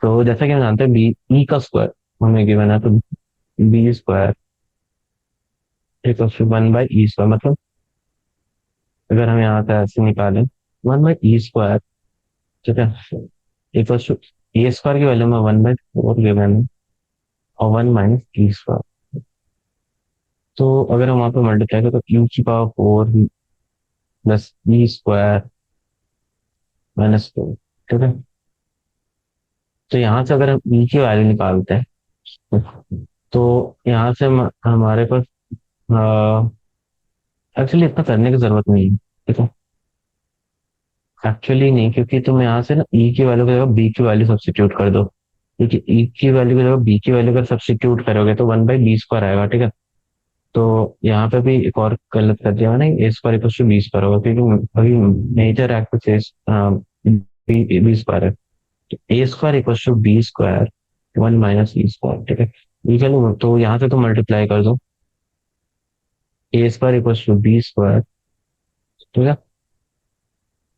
Speaker 1: तो जैसा कि हम जानते हैं बी ई का स्क्वायर हमें गिवन है, तो b² इक्वल टू 1/e², मतलब अगर हम यहाँ से ऐसे निकालें 1/e², ठीक है, इक्वल टू a² की वैल्यू में 1/4 गिवन है, और 1 - e²। तो अगर हम वहां पे मल्टीप्लाई करें तो e⁴ प्लस e² माइनस 2, ठीक है। तो यहाँ से अगर हम e की वैल्यू निकालते हैं तो यहाँ से हमारे पास एक्चुअली इतना करने की जरूरत नहीं है, ठीक है। एक्चुअली नहीं, क्योंकि तुम यहाँ से ना ई की वैल्यू की जगह बी की वैल्यू सब्स्टिट्यूट कर दो, क्योंकि ई की वैल्यू की जगह बी की वैल्यू का सब्स्टिट्यूट करोगे तो 1/b² आएगा, ठीक है। तो यहाँ पे भी एक और गलत कर दिया मैंने, a² इक्वल टू b² होगा, क्योंकि अभी मेजर एक्सिस b² है। तो a² equal to b², 1 - e², ठीक है। ये चलो, तो यहाँ से तो मल्टीप्लाई कर दो, a² इक्वल टू b², ठीक है।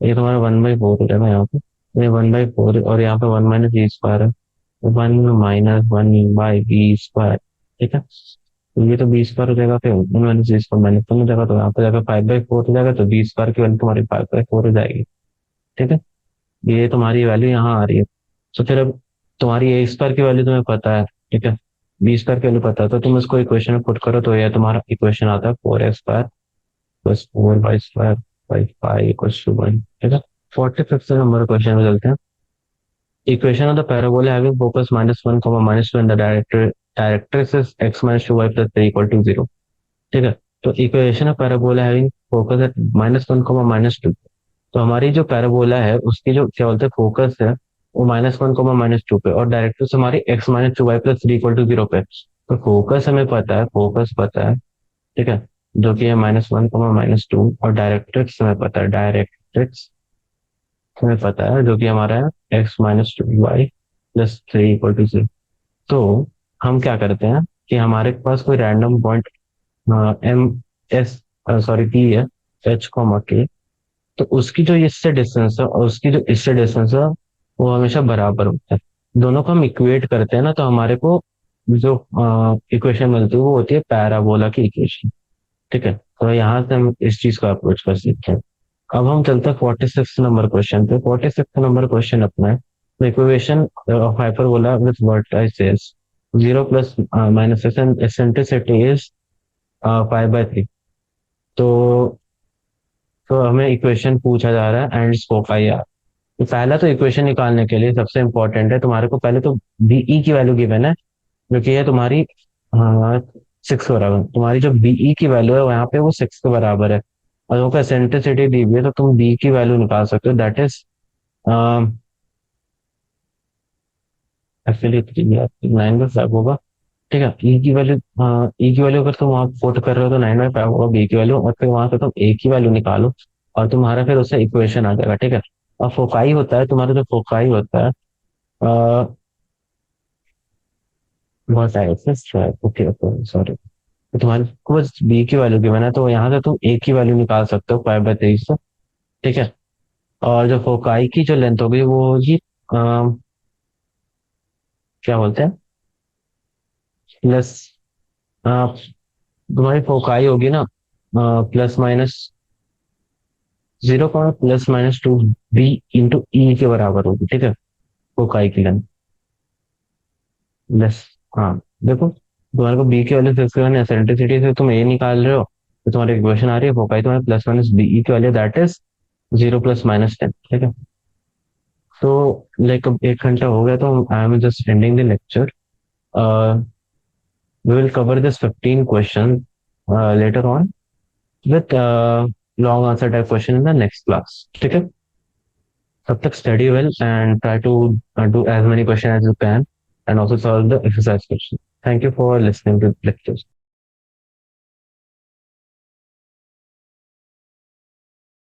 Speaker 1: ये तुम्हारा 1/4 हो जाएगा यहाँ पे, ये 1/4 और यहाँ पे 1 - e² है, 1 - 1/b², ठीक है। तो ये तो b² हो जाएगा, फिर 1 - e² -1 हो जाएगा, तो यहाँ पे जाकर 5/4 हो जाएगा, तो b² की वैल्यू तुम्हारी 5/4 हो जाएगी, ठीक है। ये तुम्हारी वैल्यू यहाँ आ रही है। तो फिर अब तुम्हारी a² की वैल्यू तुम्हें पता है, ठीक है। b² की वैल्यू पता है, तो तुम इसको इक्वेशन में पुट करो, तो ये तुम्हारा इक्वेशन आता है 4a² प्लस 4y² बाई 5 = 1, ठीक है। 45th नंबर क्वेश्चन में चलते हैं। Equation of the parabola having focus -1, -2 and the directrix is x - 2y + 3 = 0, ठीक है। तो equation of parabola having focus at -1, -2, तो हमारी जो पैराबोला है उसकी जो क्या बोलते हैं फोकस है वो -1, -2 पे, और डायरेक्ट्रिक्स हमारी x - 2y + 3 = 0 पे। तो फोकस हमें पता है, फोकस पता है, ठीक है, जो कि है -1, -2, और डायरेक्ट्रिक्स हमें पता है, डायरेक्ट्रिक्स हमें पता है जो कि हमारा है x - 2y + 3 = 0। तो हम क्या करते हैं कि हमारे पास कोई random point M S sorry P है, एच कॉमा के, तो उसकी जो इससे डिस्टेंस है और उसकी जो इससे डिस्टेंस है वो हमेशा बराबर होता है। दोनों को हम इक्वेट करते हैं ना, तो हमारे को जो इक्वेशन मिलती है वो होती है पैराबोला की इक्वेशन, ठीक है। तो यहाँ से हम इस चीज को अप्रोच कर सकते हैं। अब हम चलते हैं 46 नंबर क्वेश्चन पे। 46 नंबर क्वेश्चन अपना है, the equation of hyperbola with vertices 0 plus minus eccentricity is 5/3। तो हमें इक्वेशन पूछा जा रहा है एंड स्कोप आई आर। तो पहला तो इक्वेशन निकालने के लिए सबसे इंपॉर्टेंट है तुम्हारे को पहले तो बीई की वैल्यू गिवन है, जो कि है तुम्हारी 6 के बराबर। तुम्हारी जो बीई की वैल्यू है यहाँ पे वो 6 के बराबर है, और वो एसेंट्रिसिटी दी हुई है, तो तुम बी की वैल्यू निकाल सकते हो, दैट इज एक्चुअली 9/5 होगा, ठीक है। ई की वैल्यू अगर तुम वहां पुट कर रहे हो तो 9/5 होगा बी की वैल्यू, और फिर वहां से तुम ए की वैल्यू निकालो और तुम्हारा फिर उससे इक्वेशन आ जाएगा, ठीक है। और फोकाई होता है तुम्हारा, जो फोकाई होता है बहुत सारे ओके ओके सॉरी, तो तुम्हारे को बस बी की वैल्यू गिवन है, तो यहाँ से तुम ए की वैल्यू निकाल सकते हो 5/23 से, ठीक है। और जो फोकाई की जो लेंथ होगी वो होगी क्या बोलते हैं, प्लस तुम्हारी फोकाई होगी ना +-0, +-2 बी इंटू ई के बराबर होगी, ठीक है, फोकाई की लेंथ। बस, हाँ, देखो तुम्हारे को बी की वैल्यू फिक्स करनी है, एसेंट्रिसिटी से तुम ए निकाल रहे हो, तो तुम्हारी इक्वेशन आ रही है फोकाई तुम्हारे +-बी की वैल्यू दैट इज 0 +-10, ठीक है। तो लाइक अब 1 घंटा हो गया, तो I am just ending the lecture. We will cover this 15 question later on with long answer type question in the next class. ठीक है, तब तक study well and try to do as many questions as you can and also solve the exercise question. Thank you for listening to the lectures.